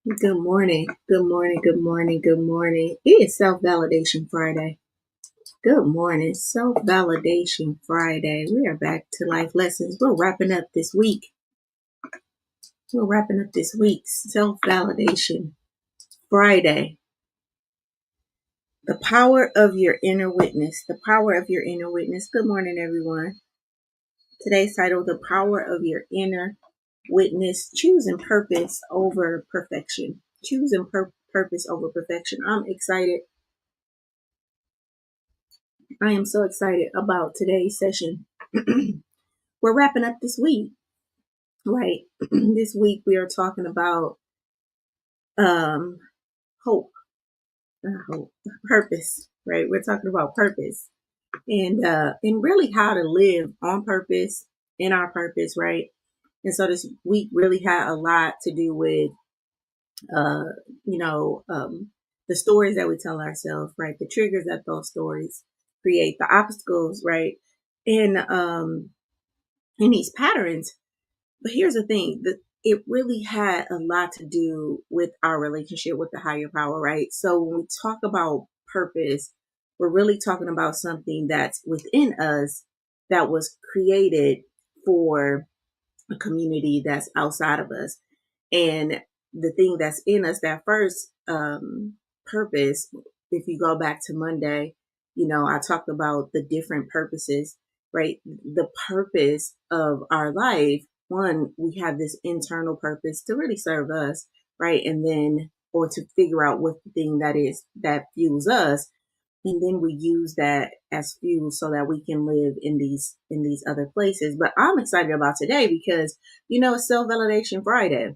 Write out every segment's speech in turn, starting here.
Good morning. Good morning. Good morning. Good morning. It is Self-Validation Friday. Good morning. Self-Validation Friday. We are back to life lessons. We're wrapping up this week. Self-Validation Friday. The power of your inner witness. The power of your inner witness. Good morning, everyone. Today's title, The Power of Your Inner Witness. Choosing purpose over perfection. Choosing purpose over perfection. I'm excited. I am so excited about today's session. We're wrapping up this week, right? This week we are talking about um, hope, hope, purpose, right? We're talking about purpose and really how to live on purpose, in our purpose, right? And so this week really had a lot to do with, uh, you know, the stories that we tell ourselves, right? The triggers that those stories create, the obstacles, right? And in these patterns. But here's the thing, that it really had a lot to do with our relationship with the higher power, right? So when we talk about purpose, we're really talking about something that's within us that was created for a community that's outside of us. And the thing that's in us, that first purpose, if you go back to Monday, I talked about the different purposes, right? The purpose of our life, one, we have this internal purpose to really serve us, right? And then, or to figure out what the thing that is that fuels us. And then we use that as fuel so that we can live in these other places. But I'm excited about today because, it's Self-Validation Friday,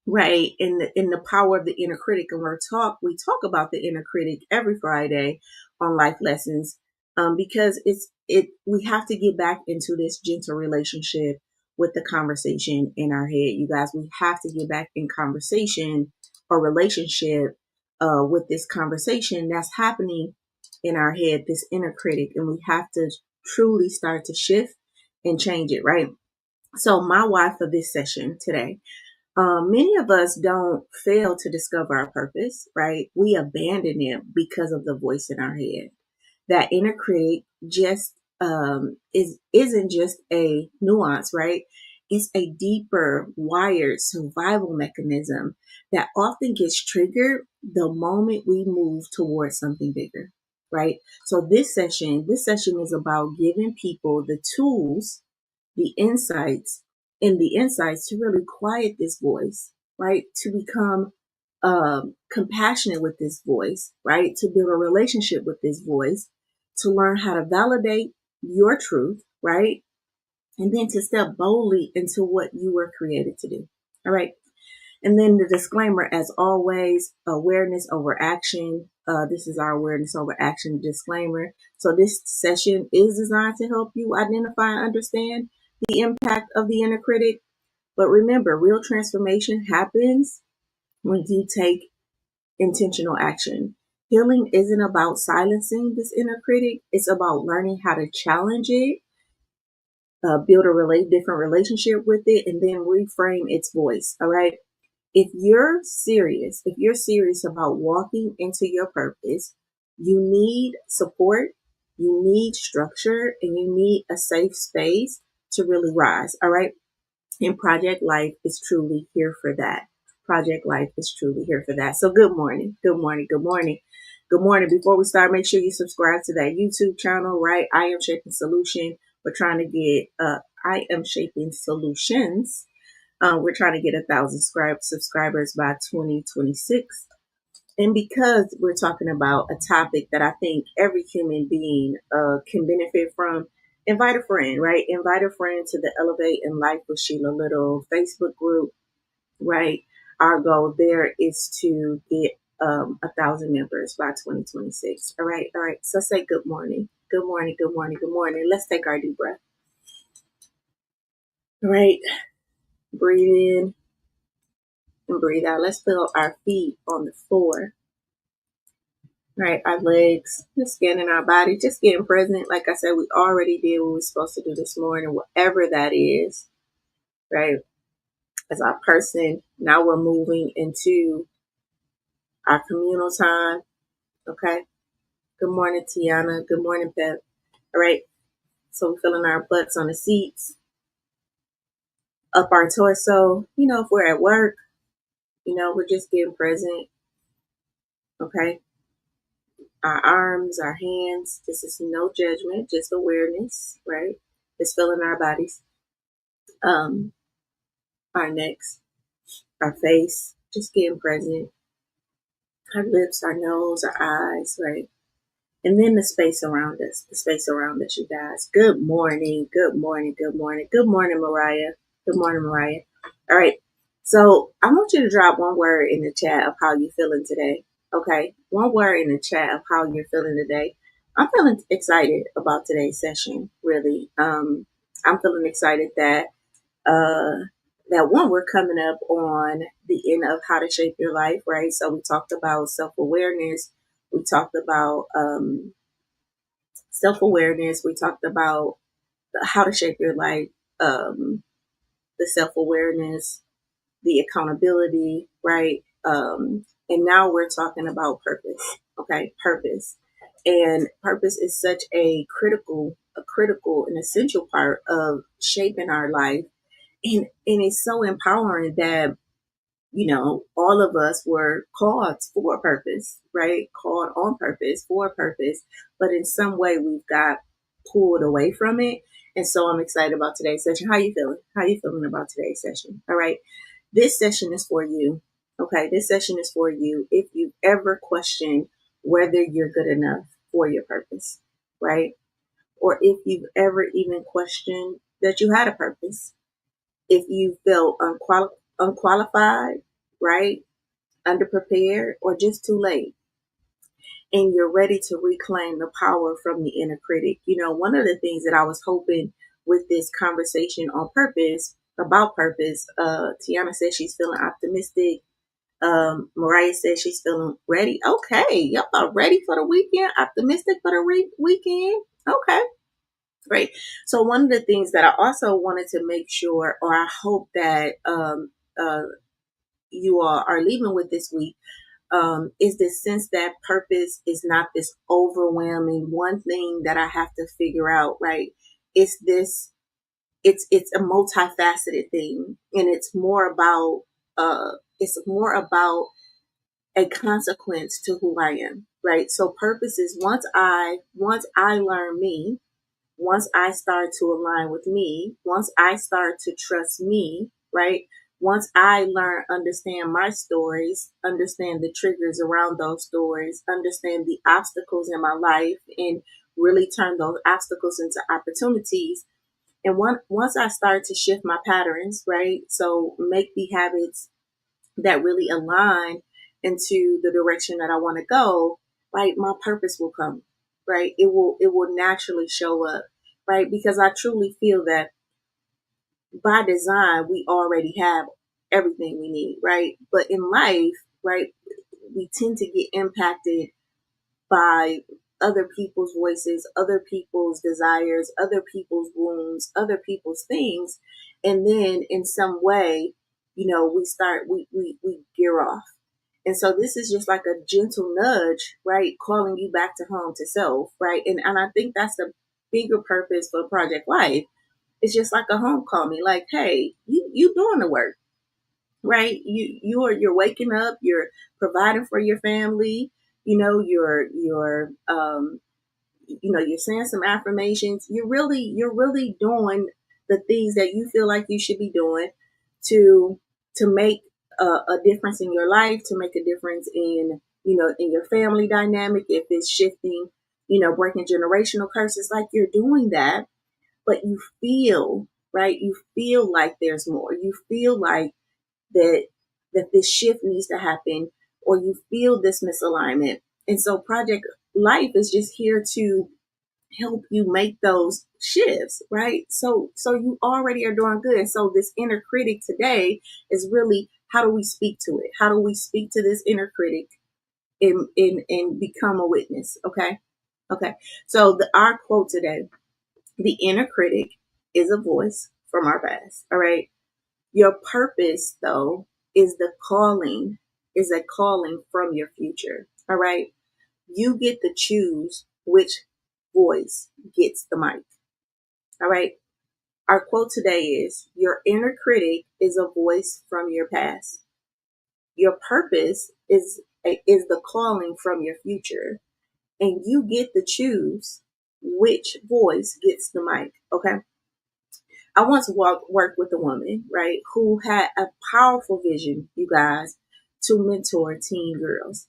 right? In the power of the inner critic. And we talk about the inner critic every Friday on life lessons, because we have to get back into this gentle relationship with the conversation in our head. You guys, we have to get back in conversation or relationship with this conversation that's happening in our head, this inner critic, and we have to truly start to shift and change it, right? So my why for this session today, many of us don't fail to discover our purpose, right? We abandon it because of the voice in our head. That inner critic just isn't just a nuance, right? It's a deeper wired survival mechanism that often gets triggered the moment we move towards something bigger, right? So this session is about giving people the tools, the insights to really quiet this voice, right? To become compassionate with this voice, right? To build a relationship with this voice, to learn how to validate your truth, right? And then to step boldly into what you were created to do. All right. And then the disclaimer, as always, awareness over action. This is our awareness over action disclaimer. So this session is designed to help you identify and understand the impact of the inner critic. But remember, real transformation happens when you take intentional action. Healing isn't about silencing this inner critic. It's about learning how to challenge it, build a different relationship with it, and then reframe its voice. All right. If you're serious about walking into your purpose, you need support, you need structure, and you need a safe space to really rise. All right. And Project Life is truly here for that. Project Life is truly here for that. So good morning. Good morning. Good morning. Good morning. Before we start, make sure you subscribe to that YouTube channel, right? I am Shaping Solution. We're trying to get I am Shaping Solutions. We're trying to get 1,000 subscribers by 2026. And because we're talking about a topic that I think every human being can benefit from, invite a friend, right? Invite a friend to the Elevate in Life with Sheila Little Facebook group, right? Our goal there is to get 1,000 members by 2026. All right, all right. So say good morning. Good morning, good morning, good morning. Let's take our deep breath. All right, breathe in and breathe out. Let's feel our feet on the floor. Right, our legs, just scanning our body, just getting present. Like I said, we already did what we were supposed to do this morning, whatever that is, right? as our person. Now we're moving into our communal time. Okay. Good morning, Tiana. Good morning, Pep. All right. So we're feeling our butts on the seats, up our torso. If we're at work, we're just getting present. Okay. Our arms, our hands. This is no judgment, just awareness, right? Just feeling our bodies. Our necks, our face, just getting present. Our lips, our nose, our eyes, right? And then the space around us, you guys. Good morning, good morning, good morning, good morning, Mariah. Good morning, Mariah. All right. So I want you to drop one word in the chat of how you're feeling today. Okay. One word in the chat of how you're feeling today. I'm feeling excited about today's session, really. I'm feeling excited uh, that one, we're coming up on the end of how to shape your life, right? So we talked about self-awareness. We talked about self-awareness. We talked about how to shape your life, the self-awareness, the accountability, right? And now we're talking about purpose. Okay, purpose. And purpose is such a critical and essential part of shaping our life. And it's so empowering that all of us were called for a purpose, right? Called on purpose for a purpose, but in some way we've got pulled away from it. And so I'm excited about today's session. How you feeling? How you feeling about today's session? All right. This session is for you. Okay. This session is for you. If you've ever questioned whether you're good enough for your purpose, right? Or if you've ever even questioned that you had a purpose, if you felt unqualified, right? Underprepared, or just too late, and you're ready to reclaim the power from the inner critic. One of the things that I was hoping with this conversation on purpose, about purpose, Tiana says she's feeling optimistic. Mariah says she's feeling ready. Okay, y'all are ready for the weekend, optimistic for the weekend. Okay, great. So one of the things that I also wanted to make sure, or I hope that you all are leaving with this week, is this sense that purpose is not this overwhelming one thing that I have to figure out, right? It's this, it's a multifaceted thing, and it's more about a consequence to who I am, right? So purpose is once I learn me, once I start to align with me, once I start to trust me, right? Once I understand my stories, understand the triggers around those stories, understand the obstacles in my life, and really turn those obstacles into opportunities. And once I start to shift my patterns, right? So make the habits that really align into the direction that I want to go, right? My purpose will come, right? It will naturally show up, right? Because I truly feel that by design, we already have everything we need, right? But in life, right, we tend to get impacted by other people's voices, other people's desires, other people's wounds, other people's things. And then in some way, we gear off. And so this is just like a gentle nudge, right? Calling you back to home, to self, right? And I think that's the bigger purpose for Project Life. It's just like a homecoming, like, hey, you doing the work, right? You're waking up, you're providing for your family, you're saying some affirmations. You're really doing the things that you feel like you should be doing to make a difference in your life, to make a difference in your family dynamic. If it's shifting, breaking generational curses, like you're doing that, but you feel, right? You feel like there's more. You feel like that this shift needs to happen, or you feel this misalignment. And so Project Life is just here to help you make those shifts, right? So you already are doing good. So this inner critic today is really, how do we speak to it? How do we speak to this inner critic and become a witness? Okay. Okay. So our quote today: the inner critic is a voice from our past. All right. Your purpose, though, is the calling, is a calling from your future. All right. You get to choose which voice gets the mic. All right. Our quote today is, your inner critic is a voice from your past. Your purpose is the calling from your future. And you get to choose which voice gets the mic. Okay. I once worked with a woman, right, who had a powerful vision, you guys, to mentor teen girls.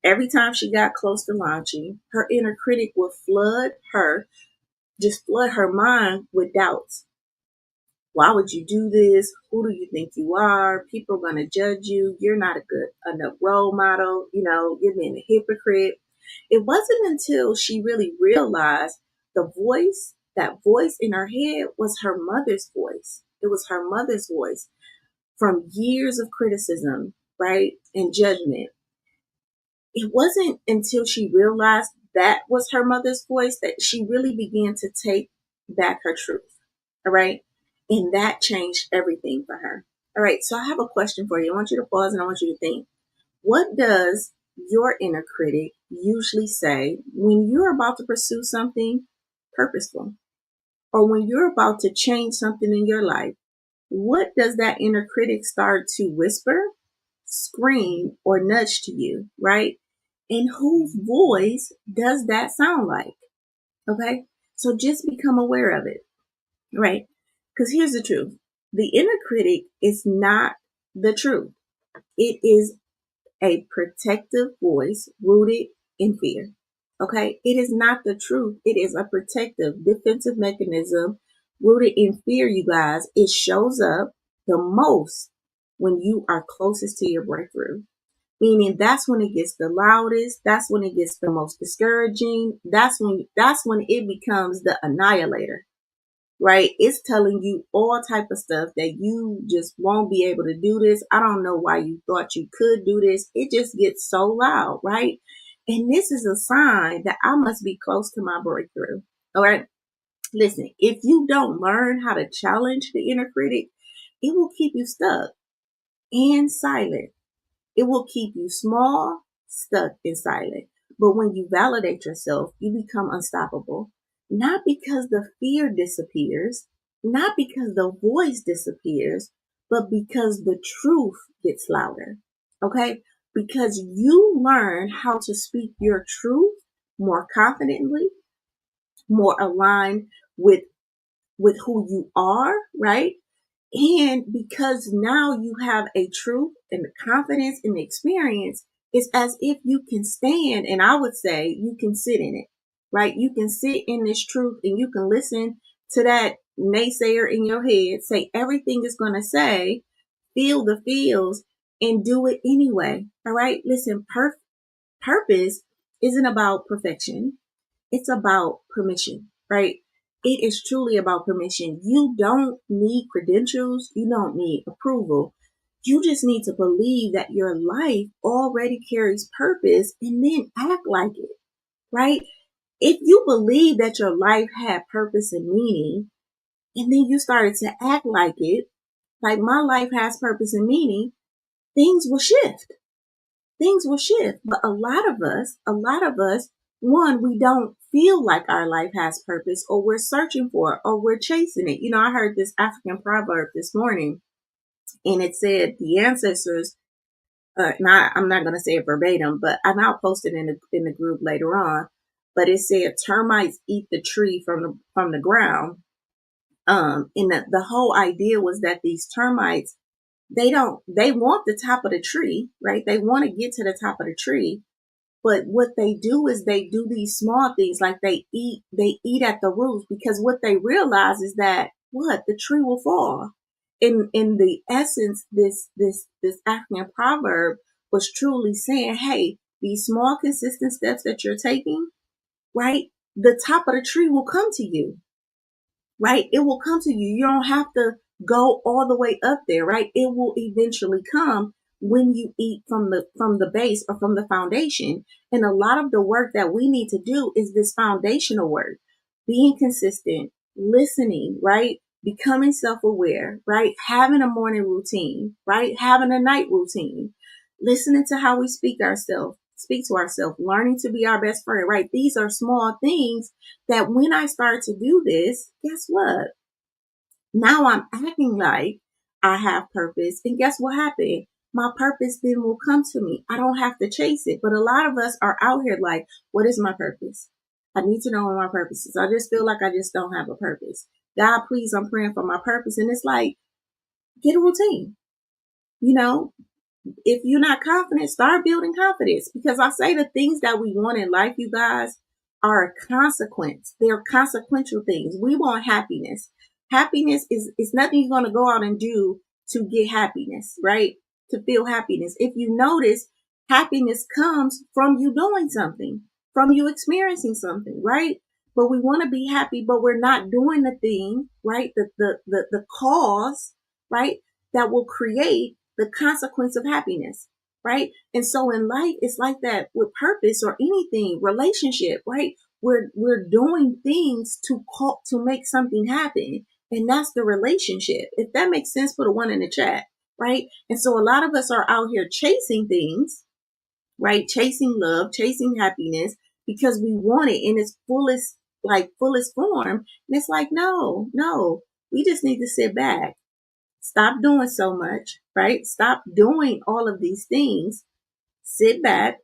Every time she got close to launching, her inner critic would flood her mind with doubts. Why would you do this? Who do you think you are? People are going to judge you. You're not a good enough role model. You're being a hypocrite. It wasn't until she really realized that voice in her head was her mother's voice. It was her mother's voice from years of criticism, right? And judgment. It wasn't until she realized that was her mother's voice that she really began to take back her truth. All right. And that changed everything for her. All right. So I have a question for you. I want you to pause and I want you to think. What does your inner critic usually say when you're about to pursue something purposeful, or when you're about to change something in your life? What does that inner critic start to whisper, scream, or nudge to you, right? And whose voice does that sound like? Okay. So just become aware of it, right? Because here's the truth. The inner critic is not the truth. It is a protective voice rooted in fear. Okay. It is not the truth. It is a protective defensive mechanism rooted in fear, you guys. It shows up the most when you are closest to your breakthrough. Meaning that's when it gets the loudest. That's when it gets the most discouraging. That's when it becomes the annihilator, right? It's telling you all type of stuff that you just won't be able to do this. I don't know why you thought you could do this. It just gets so loud, right? And this is a sign that I must be close to my breakthrough. All right. Listen, if you don't learn how to challenge the inner critic, it will keep you stuck and silent. It will keep you small, stuck, and silent. But when you validate yourself, you become unstoppable. Not because the fear disappears, not because the voice disappears, but because the truth gets louder. Okay? Because you learn how to speak your truth more confidently, more aligned with who you are, right? And because now you have a truth and the confidence and the experience, it's as if you can stand, and I would say you can sit in it, right? You can sit in this truth and you can listen to that naysayer in your head say everything it's going to say, feel the feels, and do it anyway. All right. Listen, purpose isn't about perfection. It's about permission, right? It is truly about permission. You don't need credentials. You don't need approval. You just need to believe that your life already carries purpose and then act like it, right? If you believe that your life had purpose and meaning, and then you started to act like it, like my life has purpose and meaning, things will shift. Things will shift. But a lot of us, one, we don't feel like our life has purpose, or we're searching for it, or we're chasing it. I heard this African proverb this morning, and it said the ancestors, I'm not going to say it verbatim, but I'll post it in the group later on. But it said termites eat the tree from the ground. And the whole idea was that these termites, they want the top of the tree, right? They want to get to the top of the tree. But what they do is they do these small things, like they eat at the roots, because what they realize is that the tree will fall. In the essence, this African proverb was truly saying, hey, these small consistent steps that you're taking, right? The top of the tree will come to you, right? It will come to you. You don't have to go all the way up there, right? It will eventually come when you eat from the base or from the foundation. And a lot of the work that we need to do is this foundational work, being consistent, listening, right? becoming self-aware, right? Having a morning routine, right? Having a night routine, listening to how we speak to ourselves, learning to be our best friend, right? These are small things that when I start to do this, guess what? Now I'm acting like I have purpose. And guess what happened? My purpose then will come to me. I don't have to chase it. But a lot of us are out here like, what is my purpose? I need to know what my purpose is. I just feel like I just don't have a purpose. God, please, I'm praying for my purpose. And it's like, get a routine. You know, if you're not confident, start building confidence. Because I say the things that we want in life, you guys, are a consequence. They're consequential things. We want happiness. Happiness is nothing you're going to go out and do to get happiness, right? To feel happiness. If you notice, happiness comes from you doing something, from you experiencing something, right? But we want to be happy, but we're not doing the thing, right? The cause, right? That will create the consequence of happiness, right? And so in life, it's like that with purpose or anything, relationship, right? We're doing things to make something happen. And that's the relationship. If that makes sense, put a 1 in the chat, right? And so a lot of us are out here chasing things, right? Chasing love, chasing happiness because we want it in its fullest form. And it's like, no, we just need to sit back. Stop doing so much, right? Stop doing all of these things. Sit back,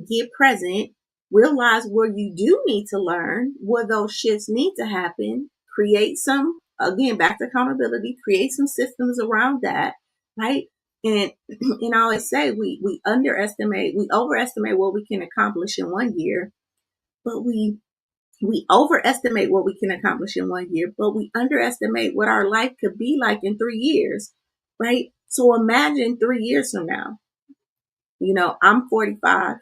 get present, realize where you do need to learn, where those shifts need to happen, create some, again, back to accountability, create some systems around that, right? And I always say we overestimate what we can accomplish in 1 year, but we overestimate what we can accomplish in 1 year, but we underestimate what our life could be like in 3 years, right? So imagine 3 years from now. I'm 45.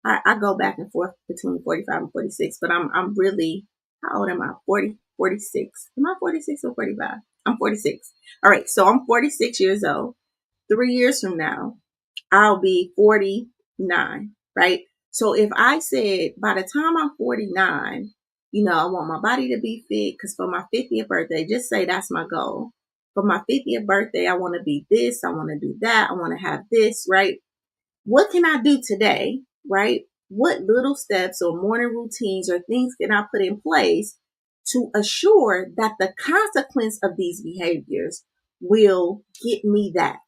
I go back and forth between 45 and 46, but I'm really, how old am I? 40, 46. Am I 46 or 45? I'm 46. All right. So I'm 46 years old. 3 years from now, I'll be 49, right? So if I said by the time I'm 49, I want my body to be fit because for my 50th birthday, just say that's my goal. For my 50th birthday, I want to be this, I want to do that, I want to have this, right? What can I do today, right? What little steps or morning routines or things can I put in place to assure that the consequence of these behaviors will get me that,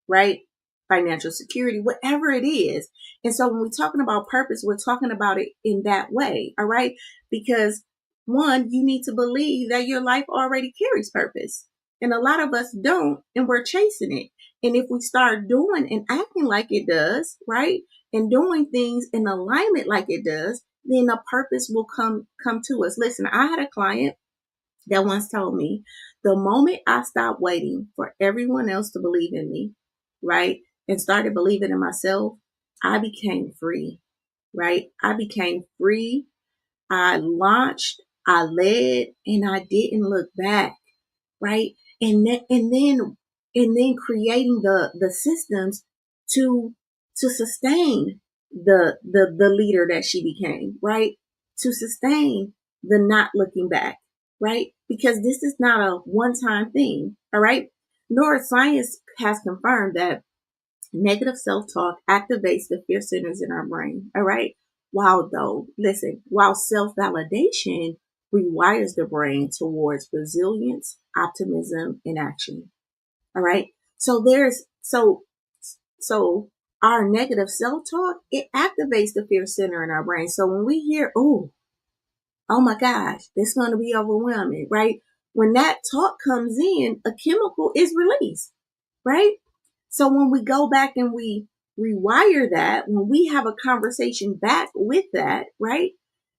right? Financial security, whatever it is. And so when we're talking about purpose, we're talking about it in that way, all right? Because one, you need to believe that your life already carries purpose. And a lot of us don't, and we're chasing it. And if we start doing and acting like it does, right? And doing things in alignment like it does, then a purpose will come to us. Listen, I had a client that once told me, the moment I stopped waiting for everyone else to believe in me, right? And started believing in myself, I became free, right? I became free. I launched, I led, and I didn't look back, right? And then creating the systems to sustain the leader that she became, right? To sustain the not looking back, right? Because this is not a one-time thing, all right? Neuroscience has confirmed that negative self-talk activates the fear centers in our brain, all right? While self-validation rewires the brain towards resilience, optimism, and action. All right. So our negative self-talk, it activates the fear center in our brain. So when we hear, oh my gosh, this is going to be overwhelming, right? When that talk comes in, a chemical is released, right? So when we go back and we rewire that, when we have a conversation back with that, right?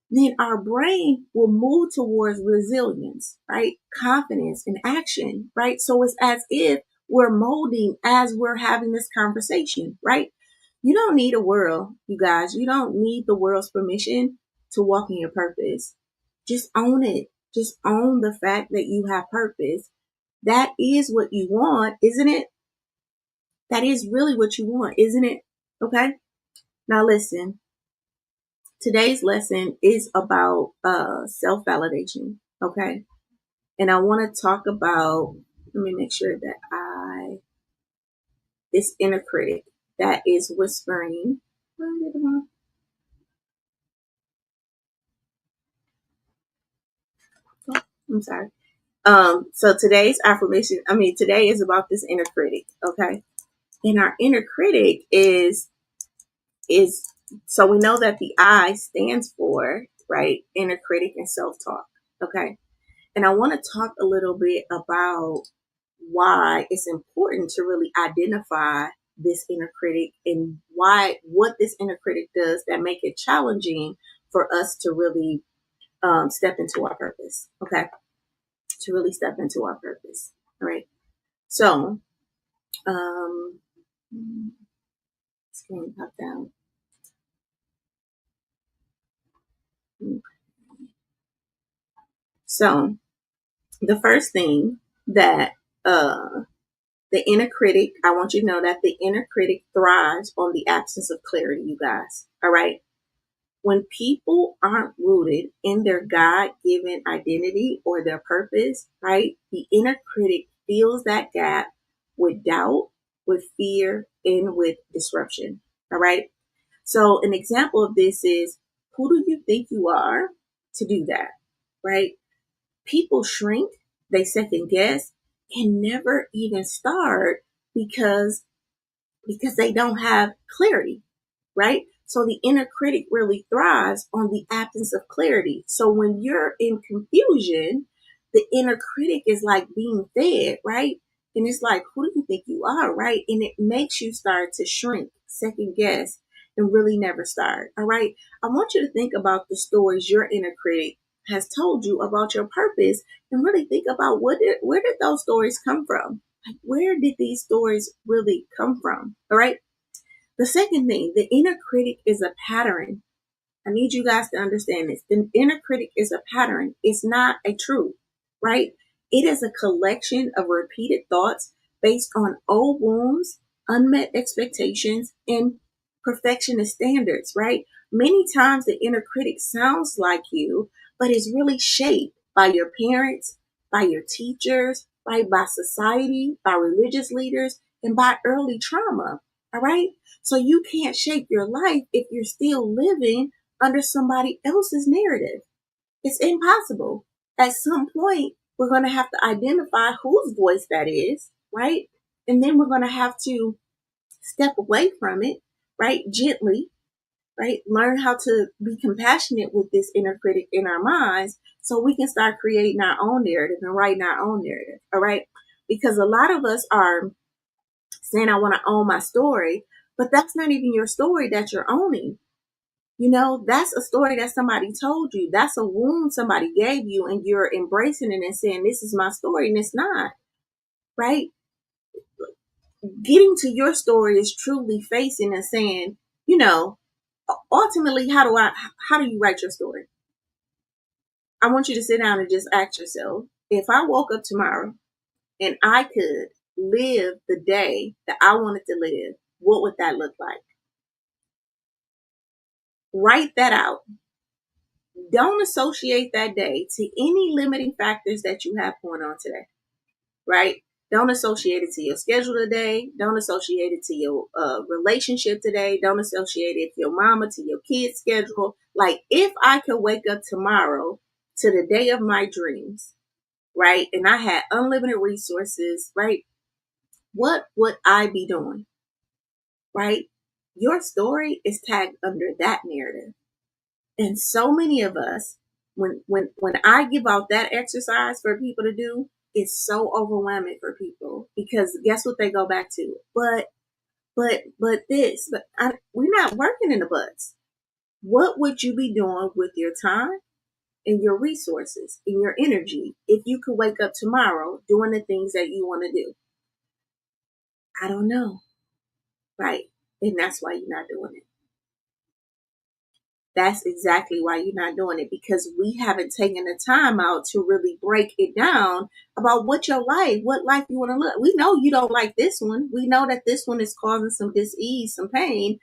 Then our brain will move towards resilience, right? Confidence and action, right? So it's as if we're molding as we're having this conversation, right? You don't need a world, you guys. You don't need the world's permission to walk in your purpose. Just own it. Just own the fact that you have purpose. That is what you want, isn't it? That is really what you want, isn't it? Okay. Now listen. Today's lesson is about self-validation, okay? And I want to talk about, let me make sure that this inner critic that is whispering. I'm sorry. So today's affirmation, today is about this inner critic, okay? And our inner critic is so we know that the I stands for, right, inner critic and self-talk, okay? And I want to talk a little bit about why it's important to really identify this inner critic and what this inner critic does that make it challenging for us to really step into our purpose, okay? To really step into our purpose, all right? So, screen pop down. So, the first thing that the inner critic, I want you to know that the inner critic thrives on the absence of clarity, you guys. All right. When people aren't rooted in their God-given identity or their purpose, right, the inner critic fills that gap with doubt, with fear, and with disruption. All right. So an example of this is, who do you think you are to do that? Right? People shrink, they second guess, and never even start because they don't have clarity, right? So the inner critic really thrives on the absence of clarity. So when you're in confusion, the inner critic is like being fed, right? And it's like, who do you think you are, right? And it makes you start to shrink, second guess, and really never start, all right? I want you to think about the stories your inner critic has told you about your purpose and really think about where did those stories come from? Like, where did these stories really come from, all right? The second thing, the inner critic is a pattern. I need you guys to understand this. The inner critic is a pattern. It's not a truth, right? It is a collection of repeated thoughts based on old wounds, unmet expectations, and perfectionist standards, right? Many times the inner critic sounds like you, but is really shaped by your parents, by your teachers, right? By society, by religious leaders, and by early trauma, all right? So you can't shape your life if you're still living under somebody else's narrative. It's impossible. At some point, we're going to have to identify whose voice that is, right? And then we're going to have to step away from it, right? Gently, right? Learn how to be compassionate with this inner critic in our minds so we can start creating our own narrative and writing our own narrative, all right? Because a lot of us are saying, I want to own my story, but that's not even your story that you're owning. You know, that's a story that somebody told you. That's a wound somebody gave you, and you're embracing it and saying, this is my story, and it's not, right? Getting to your story is truly facing and saying, you know, ultimately, how do you write your story? I want you to sit down and just ask yourself, if I woke up tomorrow and I could live the day that I wanted to live, what would that look like? Write that out. Don't associate that day to any limiting factors that you have going on today, right? Don't associate it to your schedule today. Don't associate it to your relationship today. Don't associate it to your mama, to your kids' schedule. Like, if I could wake up tomorrow to the day of my dreams, right? And I had unlimited resources, right? What would I be doing, right? Your story is tagged under that narrative. And so many of us, when I give out that exercise for people to do, it's so overwhelming for people because guess what they go back to? We're not working in the buts. What would you be doing with your time and your resources and your energy if you could wake up tomorrow doing the things that you want to do? I don't know. Right. And that's why you're not doing it. That's exactly why you're not doing it, because we haven't taken the time out to really break it down about what life you want to look. We know you don't like this one. We know that this one is causing some dis-ease, some pain,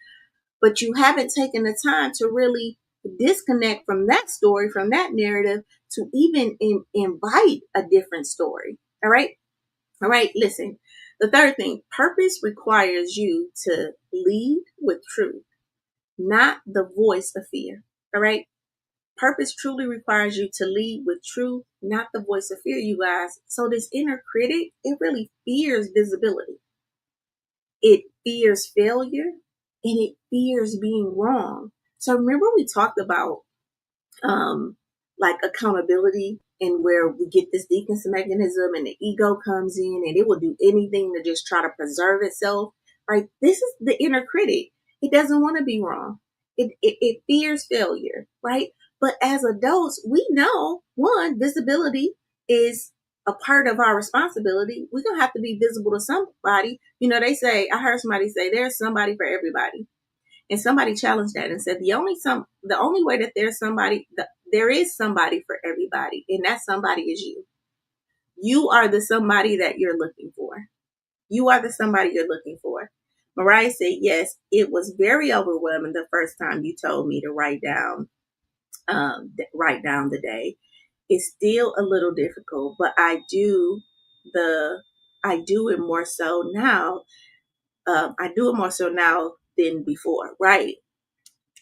but you haven't taken the time to really disconnect from that story, from that narrative, to even invite a different story. All right. All right. Listen, the third thing, purpose requires you to lead with truth, not the voice of fear. All right. Purpose truly requires you to lead with truth, not the voice of fear, you guys. So this inner critic, it really fears visibility. It fears failure, and it fears being wrong. So remember we talked about um, like accountability, and where we get this defense mechanism and the ego comes in and it will do anything to just try to preserve itself, right? This is the inner critic. It doesn't want to be wrong. It fears failure, right? But as adults, we know, one, visibility is a part of our responsibility. We're going to have to be visible to somebody. You know, they say, I heard somebody say, there's somebody for everybody. And somebody challenged that and said the only way that there is somebody for everybody, and that somebody is you. You are the somebody that you're looking for. You are the somebody you're looking for. Mariah said, yes, it was very overwhelming the first time you told me to write down the day. It's still a little difficult, but I do it more so now. I do it more so now than before, right?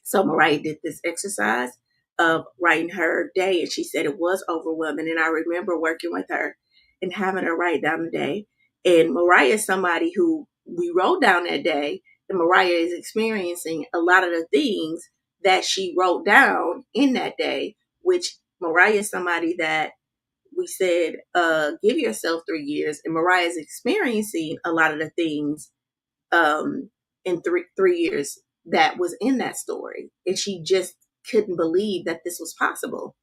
So Mariah did this exercise of writing her day, and she said it was overwhelming. And I remember working with her and having her write down the day. And Mariah is somebody who we wrote down that day, and Mariah is experiencing a lot of the things that she wrote down in that day, which Mariah is somebody that we said, give yourself 3 years. And Mariah is experiencing a lot of the things in 3 years that was in that story. And she just couldn't believe that this was possible.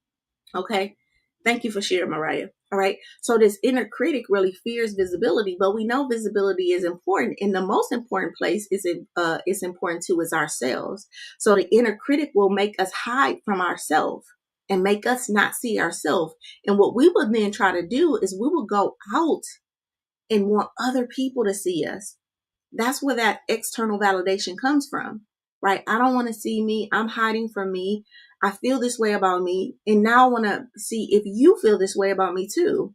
Okay. Thank you for sharing, Mariah. All right. So this inner critic really fears visibility, but we know visibility is important. And the most important place is important to is ourselves. So the inner critic will make us hide from ourselves and make us not see ourselves. And what we will then try to do is we will go out and want other people to see us. That's where that external validation comes from, right? I don't want to see me. I'm hiding from me. I feel this way about me. And now I want to see if you feel this way about me too.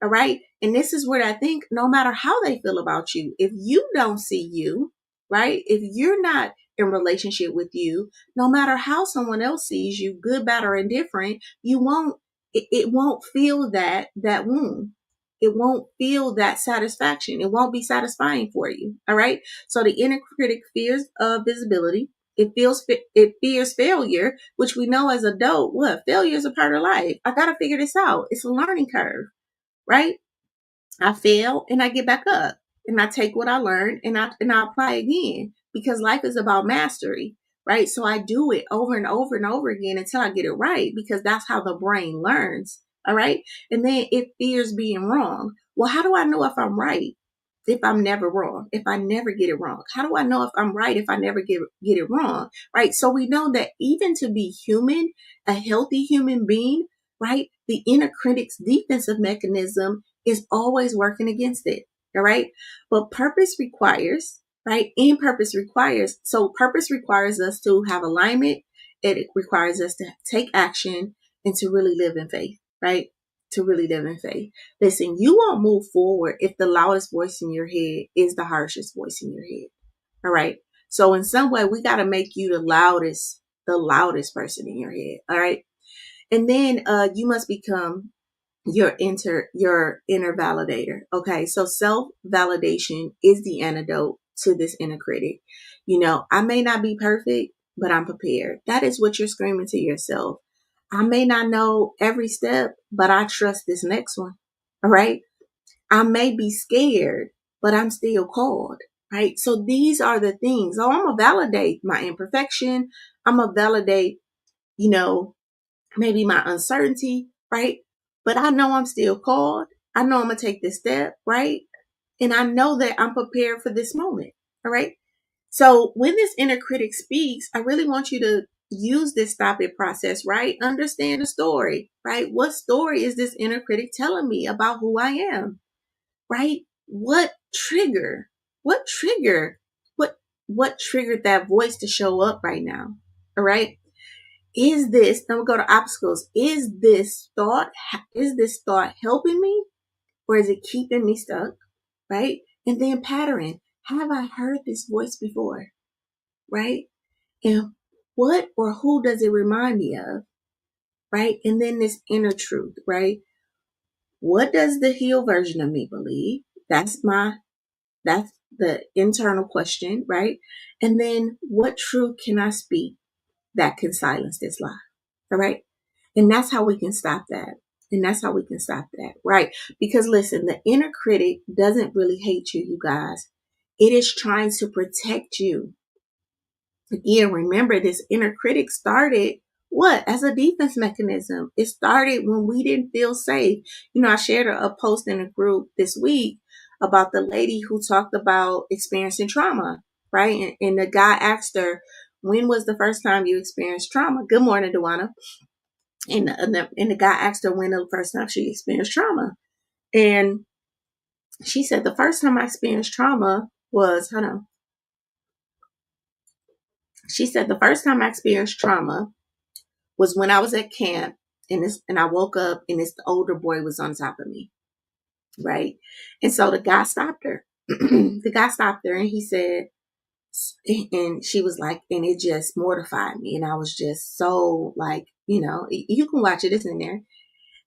All right. And this is where I think no matter how they feel about you, if you don't see you, right? If you're not in relationship with you, no matter how someone else sees you, good, bad, or indifferent, it won't feel that wound. It won't feel that satisfaction. It won't be satisfying for you. All right. So the inner critic fears visibility. It fears failure, which we know as adult, what failure is a part of life. I got to figure this out. It's a learning curve, right? I fail and I get back up and I take what I learned and I apply again, because life is about mastery, right? So I do it over and over and over again until I get it right, because that's how the brain learns. All right. And then it fears being wrong. Well, how do I know if I'm right? If I'm never wrong, if I never get it wrong? How do I know if I'm right if I never get it wrong? Right. So we know that even to be human, a healthy human being, right, the inner critic's defensive mechanism is always working against it. All right. But purpose requires, right? And purpose requires us to have alignment. It requires us to take action and to really live in faith, right? To really live in faith. Listen, you won't move forward if the loudest voice in your head is the harshest voice in your head. All right. So in some way, we got to make you the loudest person in your head. All right. And then you must become your inner validator. Okay. So self-validation is the antidote to this inner critic. You know, I may not be perfect, but I'm prepared. That is what you're screaming to yourself. I may not know every step, but I trust this next one. All right. I may be scared, but I'm still called. Right. So these are the things. Oh, I'm going to validate my imperfection. I'm going to validate, you know, maybe my uncertainty. Right. But I know I'm still called. I know I'm going to take this step. Right. And I know that I'm prepared for this moment. All right. So when this inner critic speaks, I really want you to use this stop it process, right? Understand the story, right? What story is this inner critic telling me about who I am, right? What trigger, what trigger, what triggered that voice to show up right now? All right. then we go to obstacles. Is this thought helping me, or is it keeping me stuck? Right? And then pattern. Have I heard this voice before? Right? And what or who does it remind me of? Right? And then this inner truth, right? What does the healed version of me believe? That's the internal question, right? And then what truth can I speak that can silence this lie? All right. And that's how we can stop that. And that's how we can stop that, right? Because listen, the inner critic doesn't really hate you, you guys. It is trying to protect you. Again, remember this inner critic started what? As a defense mechanism. It started when we didn't feel safe. I shared a post in a group this week about the lady who talked about experiencing trauma, right? And the guy asked her, when was the first time you experienced trauma? Good morning, Dewana. And the guy asked her when the first time she experienced trauma. And she said, the first time I experienced trauma was, hold on. She said, the first time I experienced trauma was when I was at camp and I woke up and the older boy was on top of me. Right. And so the guy stopped her. The guy stopped her and he said, and she was like, and it just mortified me. And I was just so like, you can watch it, it's in there.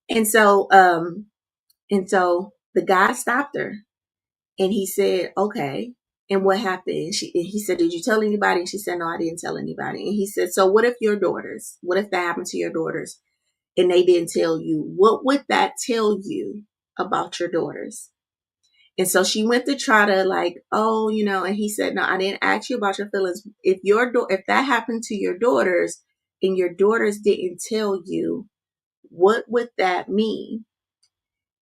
And so the guy stopped her and he said, okay. And what happened? He said, did you tell anybody? And she said, no, I didn't tell anybody. And he said, so what if that happened to your daughters and they didn't tell you? What would that tell you about your daughters? And so she went to try to and he said, no, I didn't ask you about your feelings. If that happened to your daughters and your daughters didn't tell you, what would that mean?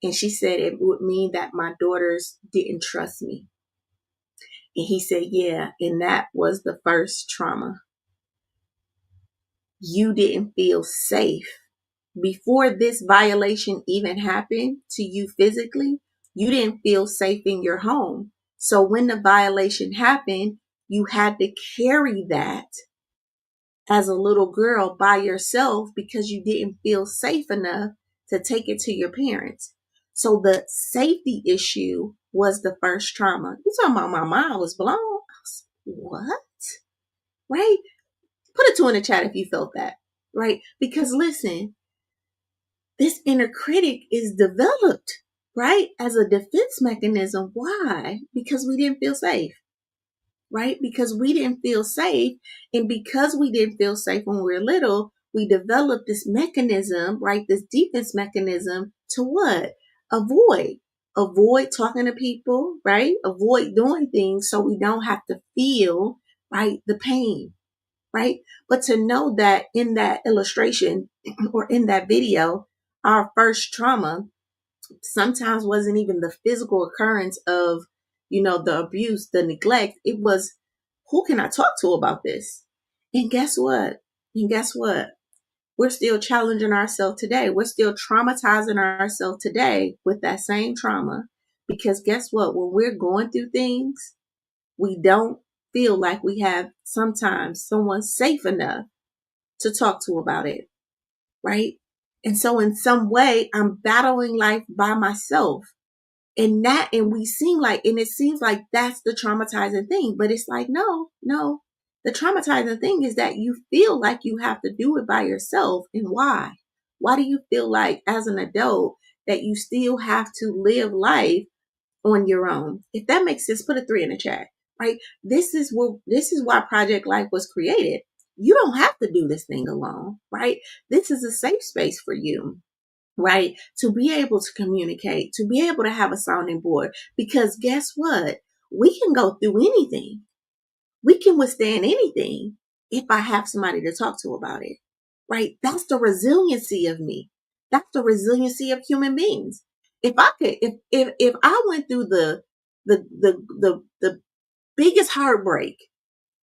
And she said, it would mean that my daughters didn't trust me. And he said, yeah. And that was the first trauma. You didn't feel safe. Before this violation even happened to you physically, you didn't feel safe in your home. So when the violation happened, you had to carry that as a little girl by yourself because you didn't feel safe enough to take it to your parents. So the safety issue was the first trauma. You talking about my mind was blown? What? Right? Put a 2 in the chat if you felt that. Right? Because listen, this inner critic is developed, right, as a defense mechanism. Why? Because we didn't feel safe, right? Because we didn't feel safe. And because we didn't feel safe when we were little, we developed this mechanism, right? This defense mechanism to what? Avoid talking to people, right? Avoid doing things so we don't have to feel, right, the pain, right? But to know that in that illustration or in that video, our first trauma sometimes wasn't even the physical occurrence of, the abuse, the neglect. It was, who can I talk to about this? And guess what? We're still challenging ourselves today. We're still traumatizing ourselves today with that same trauma. Because guess what? When we're going through things, we don't feel like we have sometimes someone safe enough to talk to about it, right? And so in some way, I'm battling life by myself. And it seems like that's the traumatizing thing, but it's like, no. The traumatizing thing is that you feel like you have to do it by yourself. And why? Why do you feel like as an adult that you still have to live life on your own? If that makes sense, put a 3 in the chat, right? This is why Project Life was created. You don't have to do this thing alone, right? This is a safe space for you, right? To be able to communicate, to be able to have a sounding board, because guess what? We can go through anything. We can withstand anything if I have somebody to talk to about it, right? That's the resiliency of me. That's the resiliency of human beings. If I could, if I went through the biggest heartbreak,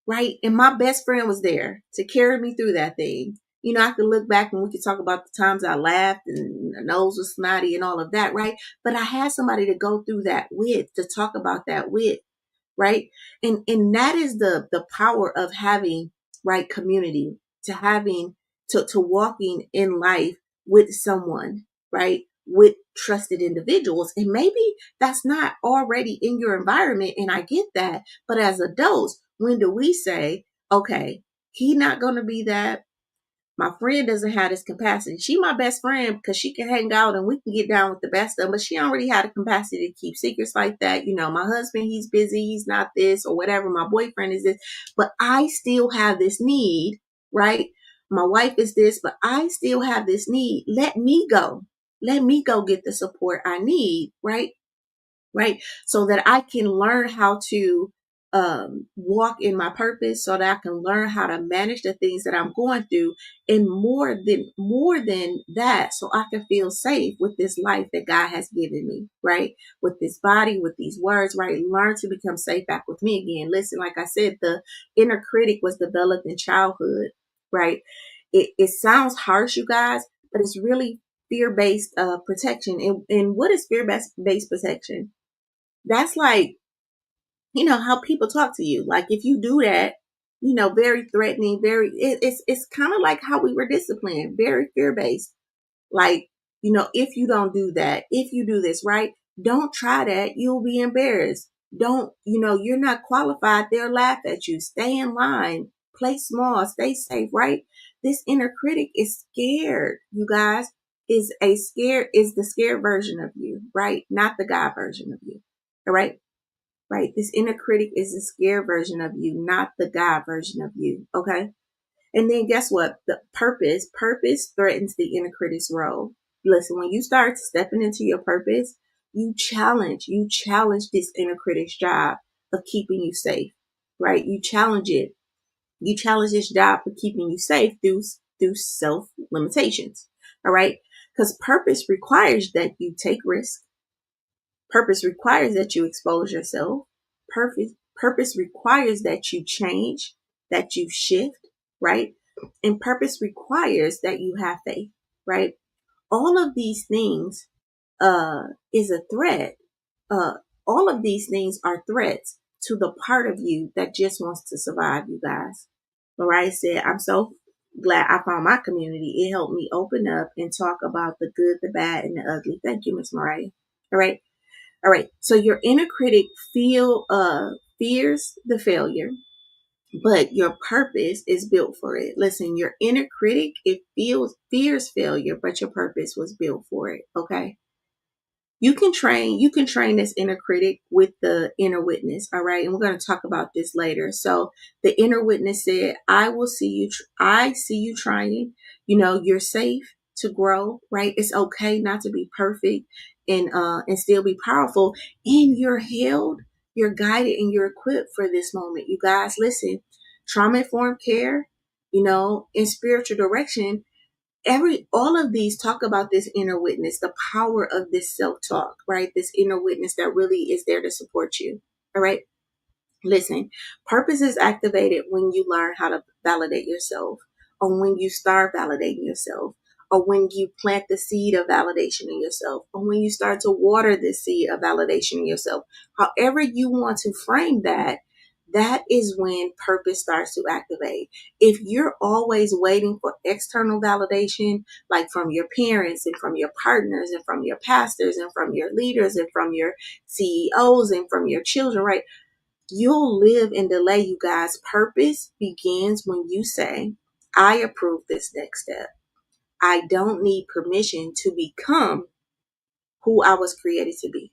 right? And my best friend was there to carry me through that thing. I could look back and we could talk about the times I laughed and the nose was snotty and all of that, right? But I had somebody to go through that with, to talk about that with, right? And that is the power of having, right, community, to walking in life with someone, right? With trusted individuals. And maybe that's not already in your environment. And I get that. But as adults, when do we say, okay, he not going to be that? My friend doesn't have this capacity. She my best friend because she can hang out and we can get down with the best of them, but she already had a capacity to keep secrets like that. You know, my husband, he's busy, he's not this or whatever. My boyfriend is this, but I still have this need, right? My wife is this, but I still have this need. Let me go. Let me go get the support I need, right? Right? So that I can learn how to walk in my purpose, so that I can learn how to manage the things that I'm going through, and more than that, so I can feel safe with this life that God has given me, right? With this body, with these words, right? Learn to become safe back with me again. Listen, like I said, the inner critic was developed in childhood, right? It sounds harsh, you guys, but it's really fear-based protection. And what is fear-based protection? That's like, how people talk to you. Like if you do that, very threatening, it's kind of like how we were disciplined, very fear based. Like, if you don't do that, if you do this, right? Don't try that. You'll be embarrassed. Don't, you're not qualified. They'll laugh at you. Stay in line, play small, stay safe, right? This inner critic is scared, you guys, is the scared version of you, right? Not the God version of you. All right. Right. This inner critic is the scared version of you, not the God version of you. Okay. And then guess what? The purpose threatens the inner critic's role. Listen, when you start stepping into your purpose, you challenge this inner critic's job of keeping you safe, right? You challenge it. You challenge this job of keeping you safe through self limitations. All right. Because purpose requires that you take risks. Purpose requires that you expose yourself. Purpose requires that you change, that you shift, right? And purpose requires that you have faith, right? All of these things is a threat. Uh, all of these things are threats to the part of you that just wants to survive, you guys. Mariah said, I'm so glad I found my community. It helped me open up and talk about the good, the bad, and the ugly. Thank you, Miss Mariah. All right. All right. So your inner critic fears the failure, but your purpose is built for it. Listen, your inner critic, it fears failure, but your purpose was built for it. Okay. You can train this inner critic with the inner witness. All right. And we're going to talk about this later. So the inner witness said, I see you trying, you're safe to grow, right? It's okay not to be perfect and still be powerful. And you're held, you're guided, and you're equipped for this moment. You guys, listen, trauma informed care, in spiritual direction, all of these talk about this inner witness, the power of this self-talk, right? This inner witness that really is there to support you. All right. Listen, purpose is activated when you learn how to validate yourself, or when you start validating yourself, or when you plant the seed of validation in yourself, or when you start to water the seed of validation in yourself. However you want to frame that, that is when purpose starts to activate. If you're always waiting for external validation, like from your parents and from your partners and from your pastors and from your leaders and from your CEOs and from your children, right? You'll live in delay, you guys. Purpose begins when you say, I approve this next step. I don't need permission to become who I was created to be.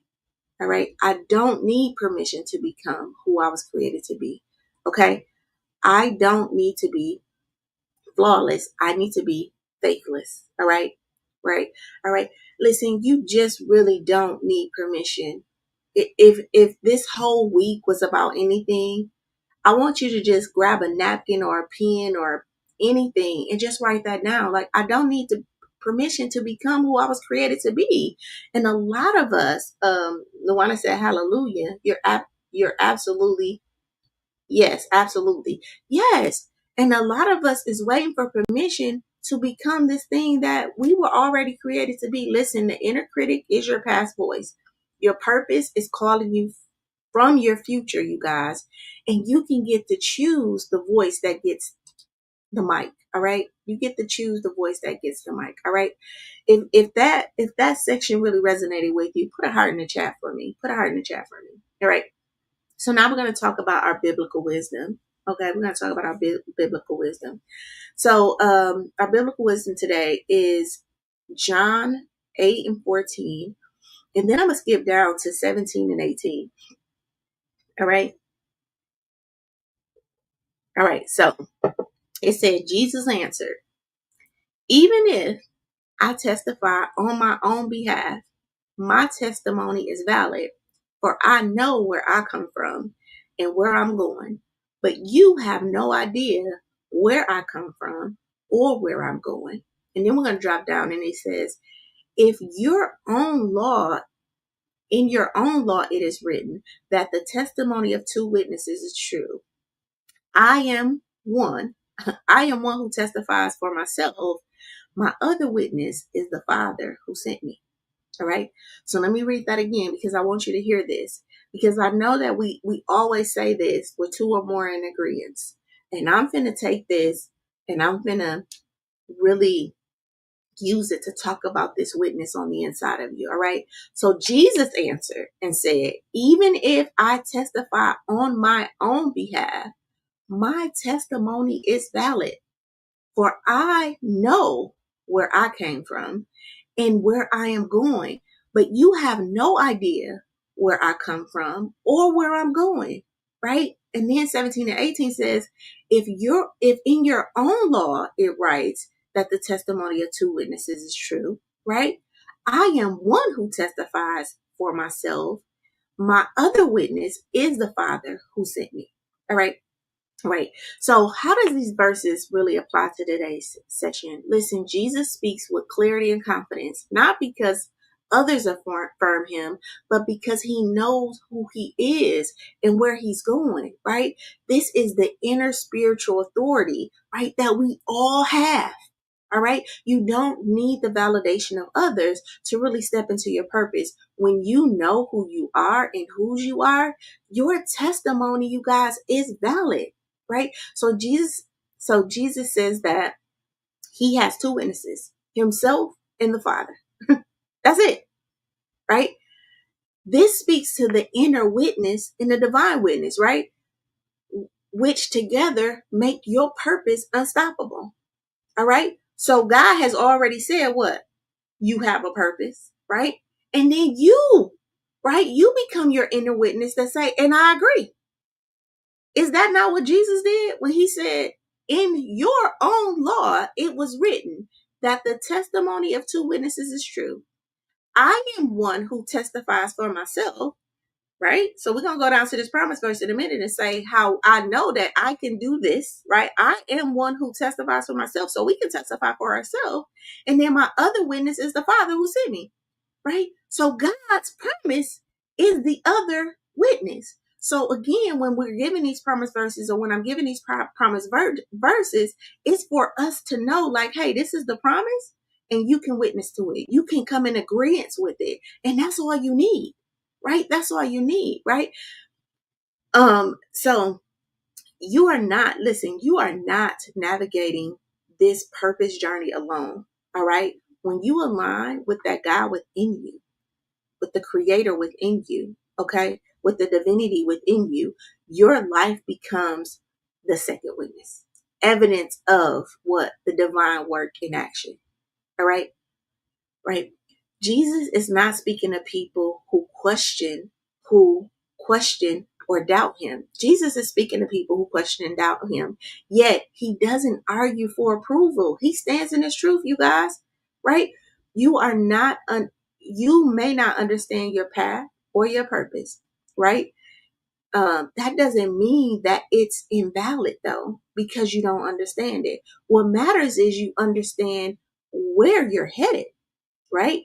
All right. I don't need permission to become who I was created to be. Okay. I don't need to be flawless. I need to be faithless. All right. Right. All right. Listen, you just really don't need permission. If this whole week was about anything, I want you to just grab a napkin or a pen or anything and just write that down. Like, I don't need permission to become who I was created to be. And a lot of us, Luana said, hallelujah. You're absolutely, yes, absolutely. Yes. And a lot of us is waiting for permission to become this thing that we were already created to be. Listen, the inner critic is your past voice. Your purpose is calling you from your future, you guys. And you can get to choose the voice the mic. All right. You get to choose the voice that gets the mic. All right. If that section really resonated with you, put a heart in the chat for me. Put a heart in the chat for me. All right. So now we're going to talk about our biblical wisdom. Okay. We're going to talk about our biblical wisdom. So our biblical wisdom today is John 8:14. And then I'm going to skip down to 17 and 18. All right. All right. So it said, Jesus answered, even if I testify on my own behalf, my testimony is valid, for I know where I come from and where I'm going. But you have no idea where I come from or where I'm going. And then we're going to drop down and it says, if in your own law, it is written that the testimony of two witnesses is true. I am one. I am one who testifies for myself. My other witness is the Father who sent me. All right. So let me read that again because I want you to hear this, because I know that we always say this with two or more in agreement. And I'm going to take this and I'm going to really use it to talk about this witness on the inside of you. All right. So Jesus answered and said, even if I testify on my own behalf, my testimony is valid, for I know where I came from and where I am going, but you have no idea where I come from or where I'm going, right? And then 17 and 18 says, if in your own law it writes that the testimony of two witnesses is true, right? I am one who testifies for myself. My other witness is the Father who sent me. All right. Right. So how does these verses really apply to today's session? Listen, Jesus speaks with clarity and confidence, not because others affirm him, but because he knows who he is and where he's going, right? This is the inner spiritual authority, right, that we all have. All right. You don't need the validation of others to really step into your purpose. When you know who you are and whose you are, your testimony, you guys, is valid. Right? So Jesus says that he has two witnesses, himself and the Father. That's it. Right? This speaks to the inner witness and the divine witness, right? Which together make your purpose unstoppable. All right? So God has already said what? You have a purpose, right? And then right? You become your inner witness that say, and I agree. Is that not what Jesus did when he said, in your own law, it was written that the testimony of two witnesses is true. I am one who testifies for myself, right? So we're going to go down to this promise verse in a minute and say how I know that I can do this, right? I am one who testifies for myself. So we can testify for ourselves. And then my other witness is the Father who sent me, right? So God's promise is the other witness. So again, when we're giving these promise verses, or when I'm giving these promise verses, it's for us to know, like, hey, this is the promise, and you can witness to it. You can come in agreement with it, and that's all you need, right? That's all you need, right? So you are not navigating this purpose journey alone. All right. When you align with that God within you, with the creator within you, okay, with the divinity within you, your life becomes the second witness, evidence of what? The divine work in action. All right. Right. Jesus is not speaking to people who question or doubt him. Jesus is speaking to people who question and doubt him. Yet he doesn't argue for approval. He stands in his truth, you guys. Right? You are not you may not understand your path or your purpose, right? That doesn't mean that it's invalid though, because you don't understand it. What matters is you understand where you're headed, right?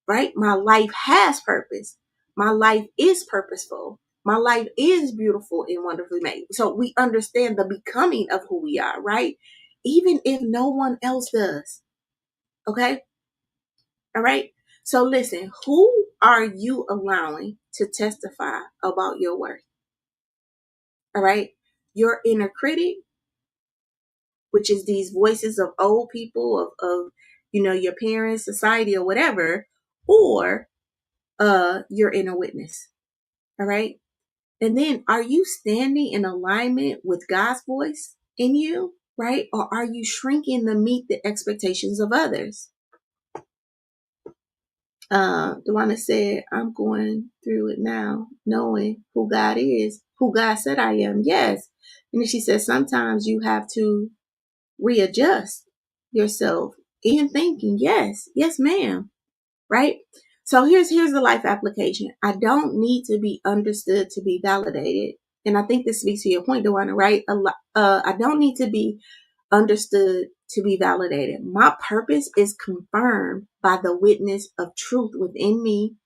Right? My life has purpose. My life is purposeful. My life is beautiful and wonderfully made. So we understand the becoming of who we are, right? Even if no one else does. Okay? All right? So listen, who are you allowing to testify about your worth? All right? Your inner critic which is these voices of old people, of your parents, society, or whatever, or your inner witness. All right. And then, are you standing in alignment with God's voice in you, right? Or are you shrinking to meet the expectations of others? Dewana said, I'm going through it now, knowing who God is, who God said I am. Yes. And then she said, sometimes you have to readjust yourself in thinking. Yes. Yes, ma'am. Right. So here's the life application. I don't need to be understood to be validated. And I think this speaks to your point, Dewana, right? I don't need to be understood to be validated. My purpose is confirmed by the witness of truth within me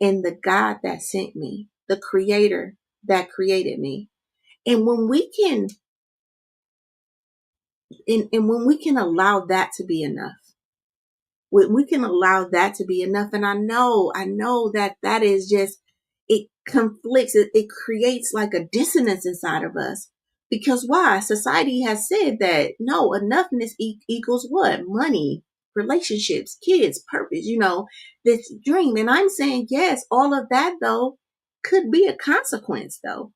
and the God that sent me, the creator that created me. And when we can, and when we can allow that to be enough, we can allow that to be enough. And I know that is just, it conflicts, it creates like a dissonance inside of us. Because why? Society has said that no, enoughness equals what? Money, relationships, kids, purpose, this dream. And I'm saying, yes, all of that though could be a consequence though.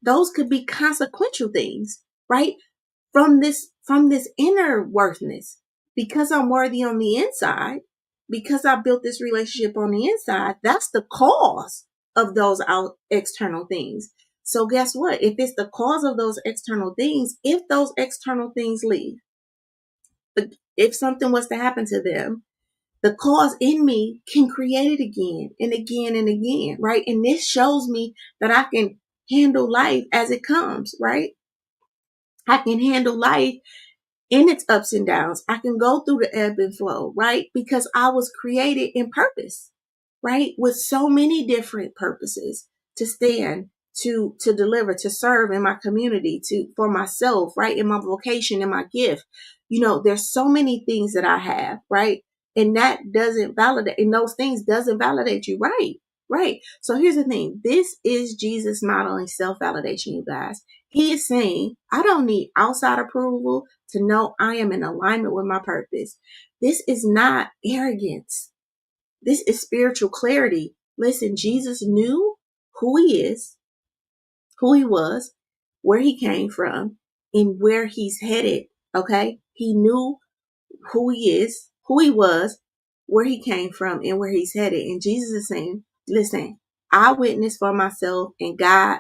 Those could be consequential things, right? From this inner worthiness, because I'm worthy on the inside, because I built this relationship on the inside, that's the cause of those out external things. So guess what? If it's the cause of those external things, if those external things leave, if something was to happen to them, the cause in me can create it again and again and again, right? And this shows me that I can handle life as it comes, right? I can handle life in its ups and downs. I can go through the ebb and flow, right? Because I was created in purpose, right? With so many different purposes to stand, to deliver, to serve in my community, for myself, right? In my vocation, in my gift. There's so many things that I have, right? And that doesn't validate, and those things doesn't validate you, right? Right. So here's the thing. This is Jesus modeling self-validation, you guys. He is saying, I don't need outside approval to know I am in alignment with my purpose. This is not arrogance. This is spiritual clarity. Listen, Jesus knew who he is, who he was, where he came from, and where he's headed. Okay. He knew who he is, who he was, where he came from, and where he's headed. And Jesus is saying, listen, I witness for myself, and God,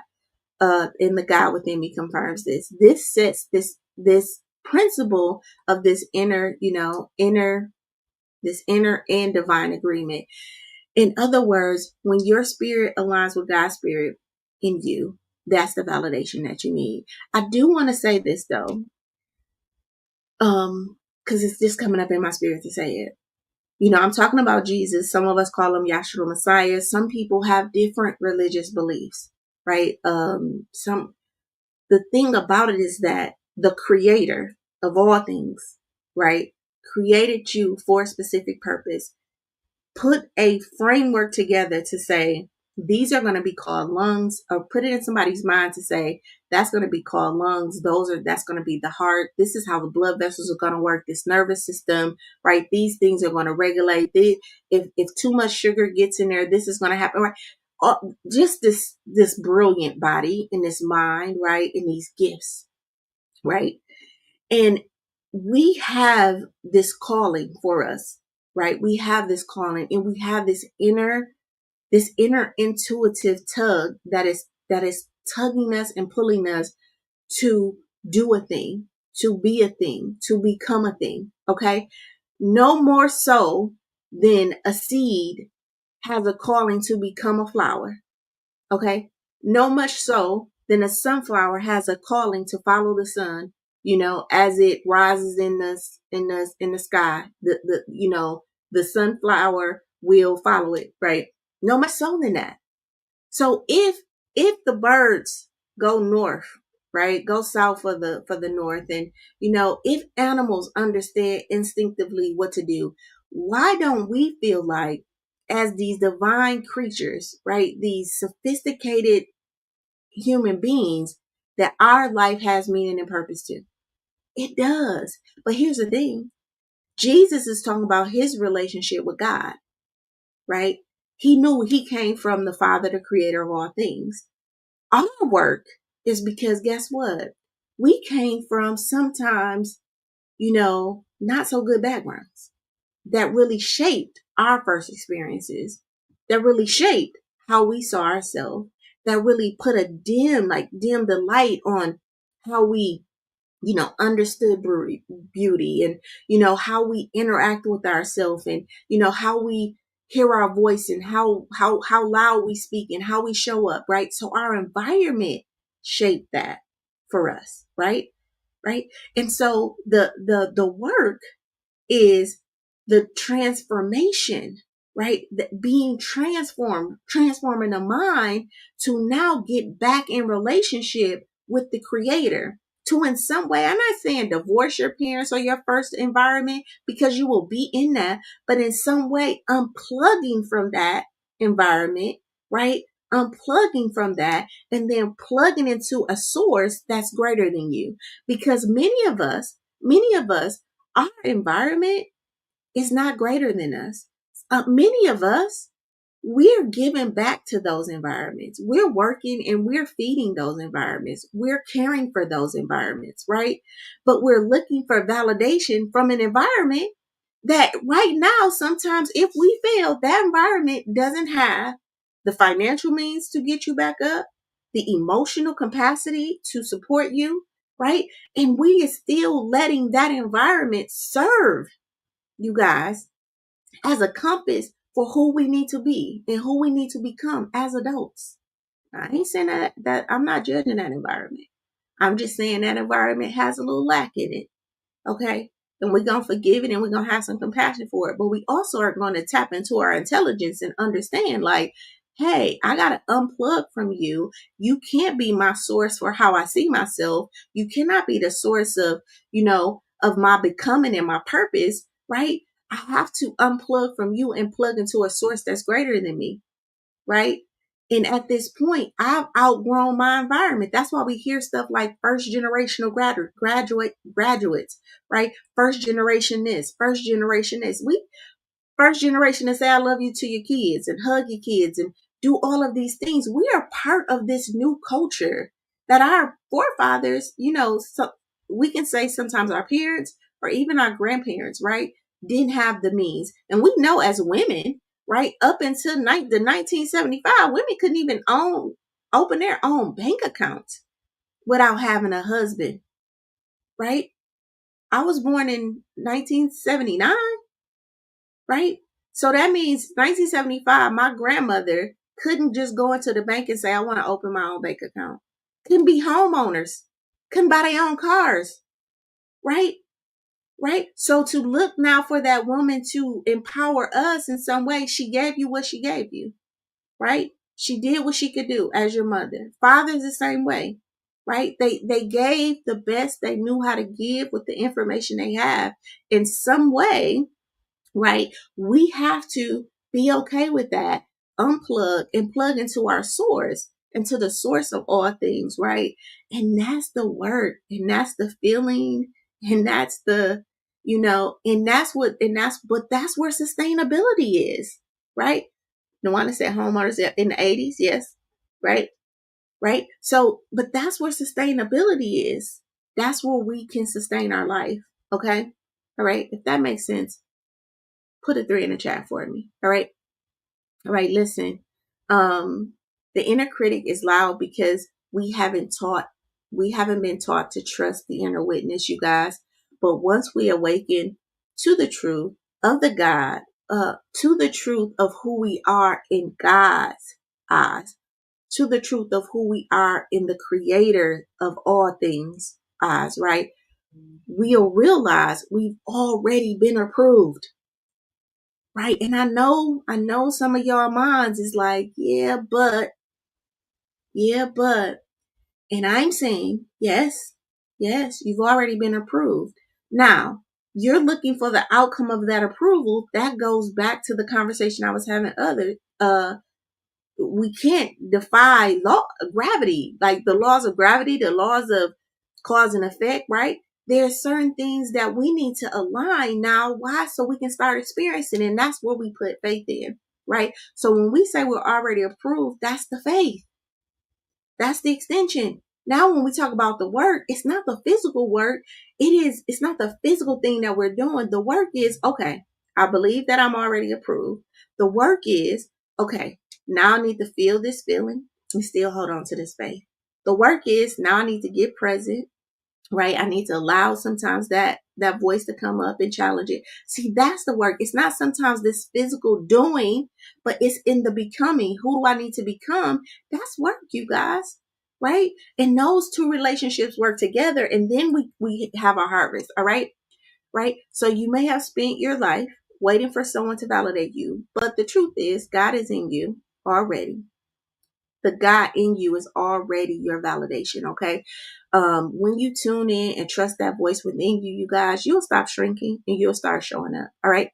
and the God within me confirms this. This sets this principle of this inner and divine agreement. In other words, when your spirit aligns with God's spirit in you, that's the validation that you need. I do want to say this though, because it's just coming up in my spirit to say it. I'm talking about Jesus. Some of us call him Yahshua Messiah. Some people have different religious beliefs, right? The thing about it is that the creator of all things, right, created you for a specific purpose, put a framework together to say, these are going to be called lungs, or put it in somebody's mind to say, that's going to be called lungs. That's going to be the heart. This is how the blood vessels are going to work, this nervous system, right? These things are going to regulate. If too much sugar gets in there, this is going to happen, right? Just this brilliant body and this mind, right? And these gifts, right? And we have this calling for us, right? We have this calling, and we have this inner intuitive tug that is tugging us and pulling us to do a thing, to be a thing, to become a thing. Okay. No more so than a seed has a calling to become a flower. Okay. No much so than a sunflower has a calling to follow the sun, as it rises in the sky. The sunflower will follow it, right? No much so than that. So if the birds go north, right, go south for the north, and if animals understand instinctively what to do, why don't we feel like, as these divine creatures, right, these sophisticated human beings, that our life has meaning and purpose too? It does. But here's the thing. Jesus is talking about his relationship with God, right? He knew he came from the Father, the creator of all things. Our work is because guess what? We came from sometimes, not so good backgrounds that really shaped our first experiences, that really shaped how we saw ourselves, that really put a dim the light on how we understood beauty, and how we interact with ourselves, and how we hear our voice, and how loud we speak, and how we show up, right? So our environment shaped that for us, right. And so the work is the transformation, right? Being transforming the mind to now get back in relationship with the creator. To, in some way, I'm not saying divorce your parents or your first environment, because you will be in that, but in some way unplugging from that environment, right? Unplugging from that and then plugging into a source that's greater than you. Because many of us, our environment is not greater than us. Many of us, we're giving back to those environments. We're working and we're feeding those environments. We're caring for those environments, right? But we're looking for validation from an environment that right now, sometimes if we fail, that environment doesn't have the financial means to get you back up, the emotional capacity to support you, right? And we are still letting that environment serve, you guys, as a compass for who we need to be and who we need to become as adults. I ain't saying that I'm not judging that environment. I'm just saying that environment has a little lack in it. Okay. And we're going to forgive it and we're going to have some compassion for it. But we also are going to tap into our intelligence and understand, like, hey, I got to unplug from you. You can't be my source for how I see myself. You cannot be the source of my becoming and my purpose, right? I have to unplug from you and plug into a source that's greater than me, right? And at this point, I've outgrown my environment. That's why we hear stuff like first generational graduates, right? First generation this, first generation this. We first generation to say I love you to your kids and hug your kids and do all of these things. We are part of this new culture that our forefathers, so we can say sometimes our parents or even our grandparents, right, didn't have the means. And we know as women, right, up until the 1975, women couldn't even open their own bank accounts without having a husband, right? I was born in 1979. Right? So that means 1975, my grandmother couldn't just go into the bank and say, I want to open my own bank account. Couldn't be homeowners. Couldn't buy their own cars. Right? Right? So to look now for that woman to empower us in some way, she gave you what she gave you. Right? She did what she could do as your mother. Father's the same way. Right? They gave the best they knew how to give with the information they have in some way, right? We have to be okay with that, unplug and plug into our source, into the source of all things, right? And that's the work, and that's the feeling, and that's the, that's where sustainability is, right? The one that said homeowners in the 80s, yes, right? Right? So, but that's where sustainability is. That's where we can sustain our life, okay? All right, if that makes sense, put a 3 in the chat for me. All right. All right. Listen, the inner critic is loud because we haven't been taught to trust the inner witness, you guys. But once we awaken to the truth of the God, to the truth of who we are in God's eyes, to the truth of who we are in the creator of all things eyes, right? We'll realize we've already been approved. Right. And I know some of y'all minds is like, but, and I'm saying, yes, you've already been approved. Now, you're looking for the outcome of that approval. That goes back to the conversation I was having we can't defy gravity, like the laws of gravity, the laws of cause and effect, right? there's certain things that we need to align now. Why? So we can start experiencing it. And that's where we put faith in, right? So when we say we're already approved, that's the faith. That's the extension. Now, when we talk about the work, it's not the physical work. It's not the physical thing that we're doing. The work is, okay, I believe that I'm already approved. The work is, okay, now I need to feel this feeling and still hold on to this faith. The work is, now I need to get present, right? I need to allow sometimes that voice to come up and challenge it. See, that's the work. It's not sometimes this physical doing, but it's in the becoming. Who do I need to become? That's work, you guys, right? And those two relationships work together, and then we have our harvest. All right, right? So you may have spent your life waiting for someone to validate you, but the truth is God is in you already. The God in you is already your validation. Okay. When you tune in and trust that voice within you, you guys, you'll stop shrinking and you'll start showing up. All right.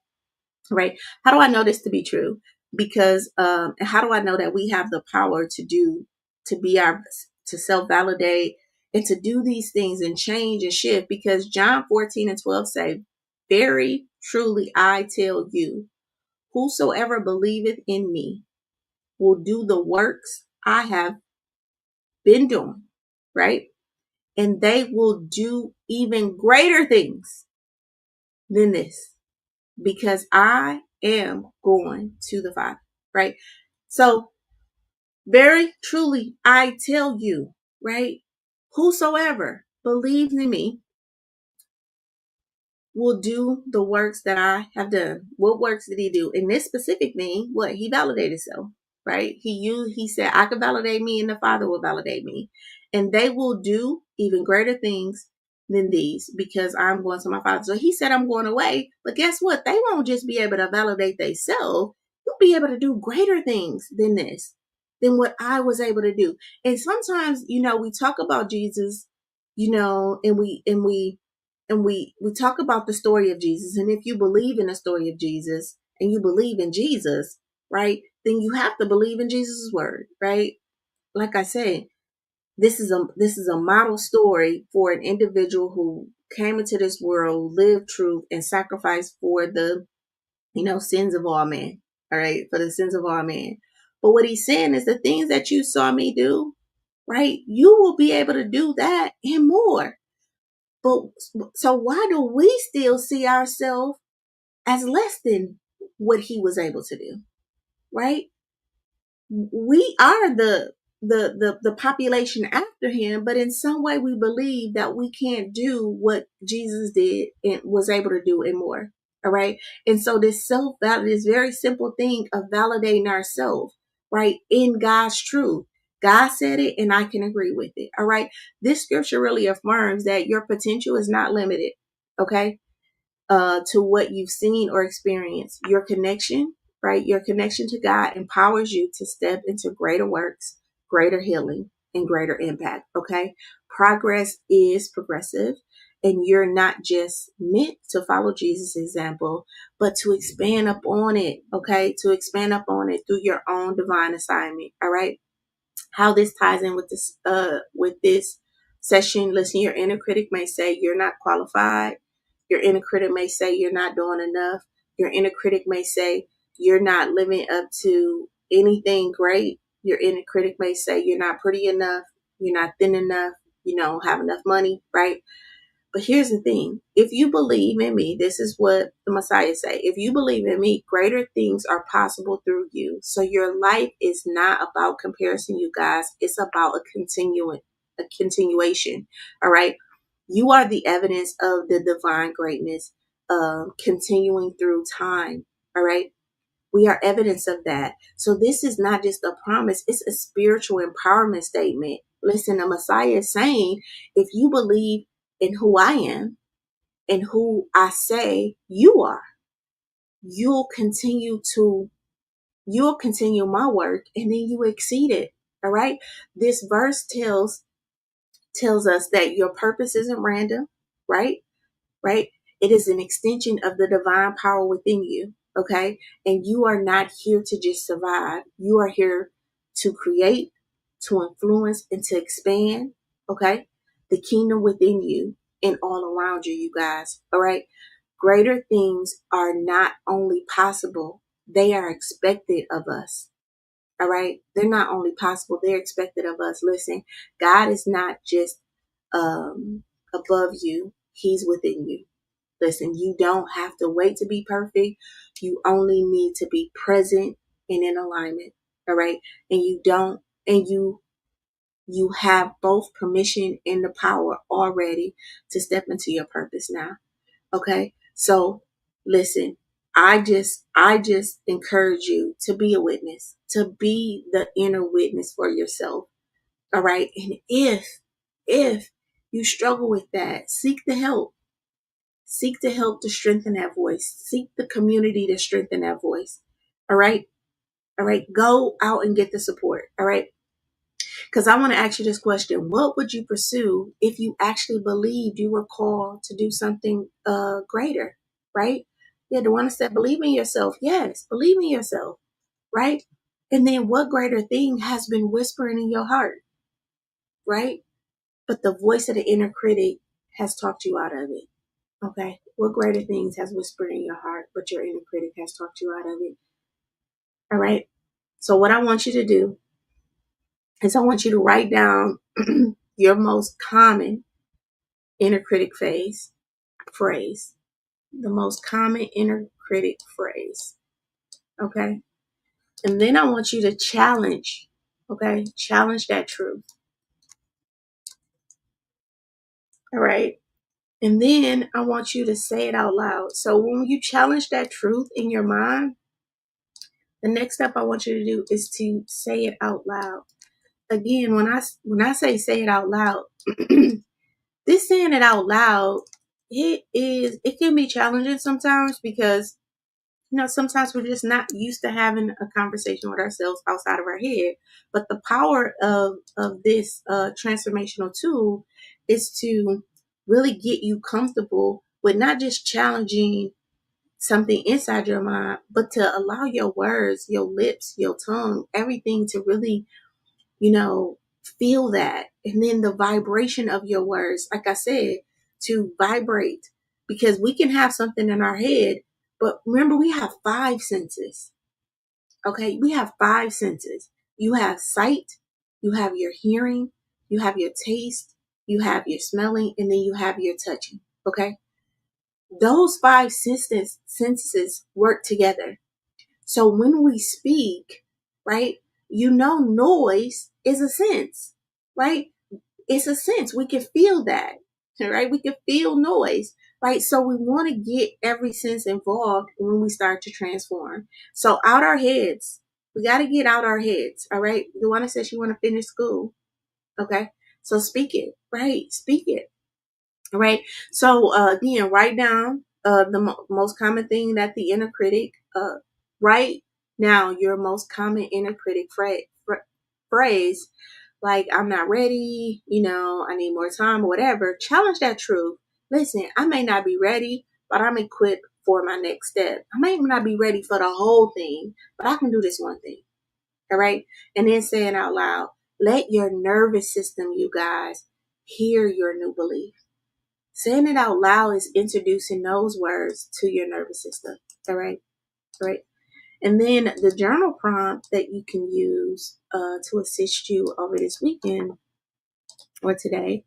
Right. How do I know this to be true? Because, and how do I know that we have the power to self-validate and to do these things and change and shift? Because John 14:12 say, very truly, I tell you, whosoever believeth in me will do the works I have been doing, right? And they will do even greater things than this because I am going to the Father, right? So, very truly, I tell you, right? Whosoever believes in me will do the works that I have done. What works did he do? In this specific thing, what? He validated himself, right? He said, I can validate me and the Father will validate me. And they will do even greater things than these because I'm going to my Father. So he said, I'm going away. But guess what? They won't just be able to validate themselves. You'll be able to do greater things than this, than what I was able to do. And sometimes, we talk about Jesus, and we talk about the story of Jesus. And if you believe in the story of Jesus and you believe in Jesus, right, then you have to believe in Jesus' word, right? Like I said, this is a model story for an individual who came into this world, lived truth, and sacrificed for the, sins of all men. All right, for the sins of all men. But what he's saying is the things that you saw me do, right? You will be able to do that and more. But so why do we still see ourselves as less than what he was able to do? Right? We are the population after him, but in some way we believe that we can't do what Jesus did and was able to do and more. All right. And so this this very simple thing of validating ourselves, right, in God's truth. God said it and I can agree with it. All right. This scripture really affirms that your potential is not limited. Okay. To what you've seen or experienced. Your connection, right? Your connection to God empowers you to step into greater works, greater healing, and greater impact. Okay. Progress is progressive, and you're not just meant to follow Jesus' example, but to expand upon it. Okay. To expand upon it through your own divine assignment. All right. How this ties in with this session. Listen, your inner critic may say you're not qualified. Your inner critic may say you're not doing enough. Your inner critic may say you're not living up to anything great. Your inner critic may say you're not pretty enough. You're not thin enough. You don't have enough money, right? But here's the thing. If you believe in me, this is what the Messiah say. If you believe in me, greater things are possible through you. So your life is not about comparison, you guys. It's about a continuation. All right. You are the evidence of the divine greatness, continuing through time. All right. We are evidence of that. So this is not just a promise. It's a spiritual empowerment statement. Listen, the Messiah is saying, if you believe in who I am and who I say you are, you'll continue my work and then you exceed it. All right. This verse tells us that your purpose isn't random, right? Right? It is an extension of the divine power within you. Okay. And you are not here to just survive. You are here to create, to influence, and to expand. Okay. The kingdom within you. and all around you, you guys. All right. Greater things are not only possible, they are expected of us. All right. They're not only possible, they're expected of us. Listen, God is not just above you, He's within you. Listen, you don't have to wait to be perfect. You only need to be present and in alignment. All right. And you have both permission and the power already to step into your purpose now. Okay. So listen, I just encourage you to be a witness, to be the inner witness for yourself. All right. And if you struggle with that, seek the help. Seek the help to strengthen that voice. Seek the community to strengthen that voice. All right. All right. Go out and get the support. All right. Because I want to ask you this question. What would you pursue if you actually believed you were called to do something greater? Right? Yeah, the one that said, believe in yourself. Yes, believe in yourself. Right? And then what greater thing has been whispering in your heart? Right? But the voice of the inner critic has talked you out of it. Okay? What greater things has whispered in your heart, but your inner critic has talked you out of it? All right? So what I want you to do is I want you to write down your most common inner critic phrase, the most common inner critic phrase. Okay. And then I want you to challenge that truth. All right. And then I want you to say it out loud. So when you challenge that truth in your mind, the next step I want you to do is to say it out loud. Again, when I say it out loud, this saying it out loud, it can be challenging sometimes because sometimes we're just not used to having a conversation with ourselves outside of our head. But the power of this transformational tool is to really get you comfortable with not just challenging something inside your mind, but to allow your words, your lips, your tongue, everything to really, feel that. And then the vibration of your words, like I said, to vibrate, because we can have something in our head, but remember, we have 5 senses. Okay. We have 5 senses. You have sight, you have your hearing, you have your taste, you have your smelling, and then you have your touching. Okay. Those 5 senses work together. So when we speak, right, noise is a sense, right? It's a sense. We can feel that, right? We can feel noise, right? So we want to get every sense involved when we start to transform. So out our heads, we got to get out our heads, all right? The one that says you want to finish school, okay? So speak it, right? Speak it. All right. So again, write down the most common thing that the inner critic write now your most common inner critic phrase, like I'm not ready, I need more time or whatever. Challenge that truth. Listen, I may not be ready, but I'm equipped for my next step. I may not be ready for the whole thing, but I can do this one thing. All right. And then saying out loud, let your nervous system, you guys, hear your new belief. Saying it out loud is introducing those words to your nervous system. All right. All right. And then the journal prompt that you can use to assist you over this weekend or today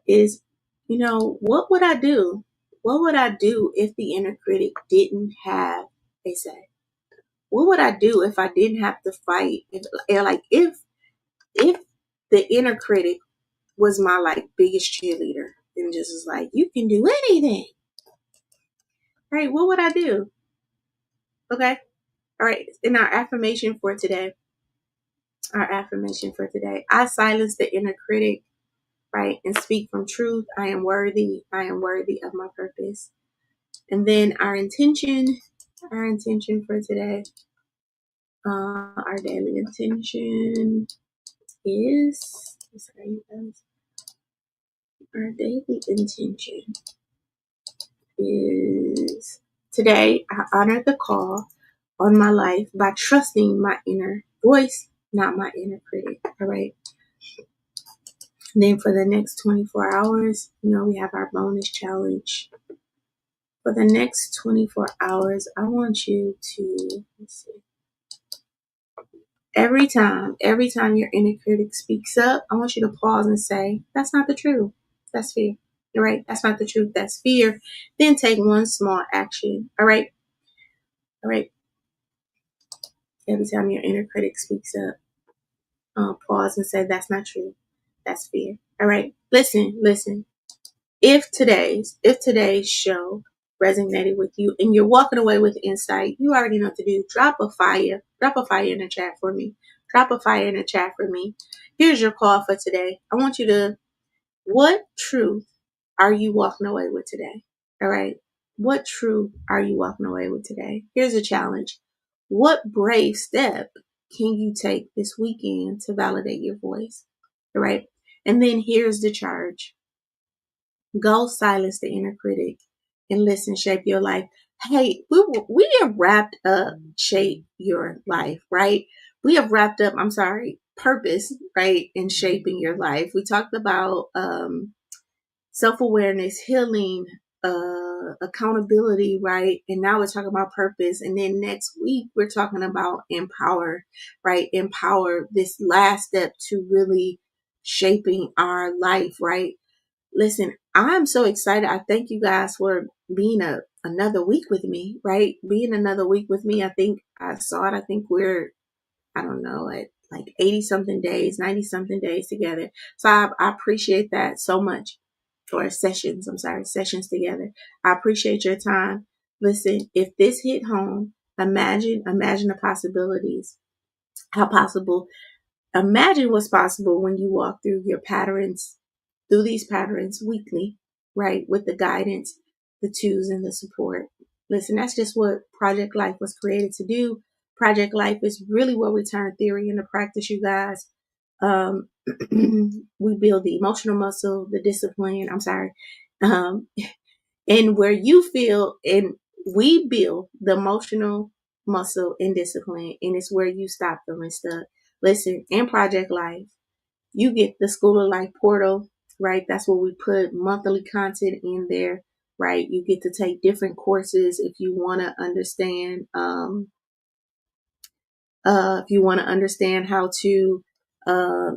is, what would I do? What would I do if the inner critic didn't have a say? What would I do if I didn't have to fight? If the inner critic was my biggest cheerleader and just was like, you can do anything. Right? What would I do? Okay. All right. In our affirmation for today, I silence the inner critic, right? And speak from truth. I am worthy. I am worthy of my purpose. And then our intention for today, our daily intention is, our daily intention is today, I honor the call on my life by trusting my inner voice, not my inner critic. All right. Then for the next 24 hours, we have our bonus challenge. For the next 24 hours, I want you to, let's see, every time your inner critic speaks up, I want you to pause and say, that's not the truth. That's fear. All right. That's not the truth. That's fear. Then take one small action. All right. All right. Every time your inner critic speaks up, pause and say, that's not true. That's fear. All right. Listen. If today's show resonated with you and you're walking away with insight, you already know what to do. Drop a fire in the chat for me. Here's your call for today. I want you to, what truth are you walking away with today? All right. What truth are you walking away with today? Here's a challenge. What brave step can you take this weekend to validate your voice? All right. And then here's the charge. Go silence the inner critic and listen, shape your life. Hey, we have wrapped up shape your life, right? We have wrapped up, purpose, right? In shaping your life. We talked about self-awareness, healing, accountability, right? And now we're talking about purpose. And then next week, we're talking about empower, right? Empower, this last step to really shaping our life, right? Listen, I'm so excited. I thank you guys for being another week with me, right? Being another week with me. I think I saw it. I think we're, I don't know, at like 80 something days, 90 something days together. So I appreciate that so much. Or sessions together. I appreciate your time. Listen, if this hit home, imagine the possibilities. How possible. Imagine what's possible when you walk through these patterns weekly, right? With the guidance, the tools, and the support. Listen, that's just what Project Life was created to do. Project Life is really where we turn theory into practice, you guys. We build the emotional muscle, the discipline, and where you feel, and we build the emotional muscle and discipline, and it's where you stop feeling stuck. Listen, in Project Life, you get the School of Life portal, right? That's where we put monthly content in there, right? You get to take different courses if you want to understand, how to,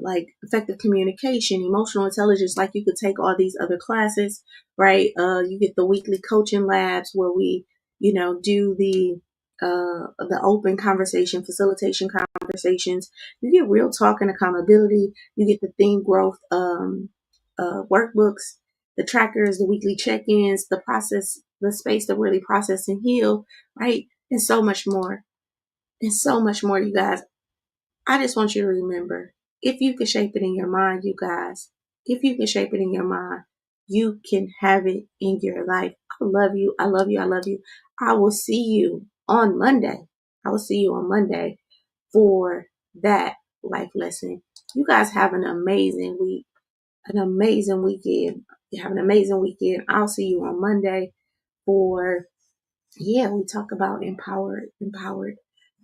like effective communication, emotional intelligence, like you could take all these other classes, right? You get the weekly coaching labs where we, do the open conversation, facilitation conversations. You get real talk and accountability. You get the theme growth, workbooks, the trackers, the weekly check-ins, the process, the space to really process and heal, right? And so much more. You guys. I just want you to remember, if you can shape it in your mind, you guys, if you can shape it in your mind, you can have it in your life. I love you. I love you. I love you. I will see you on Monday. For that life lesson. You guys have an amazing week, an amazing weekend. You have an amazing weekend. I'll see you on Monday for, we talk about empowered.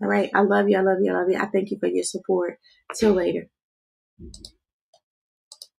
All right. I love you. I love you. I love you. I thank you for your support. Till later.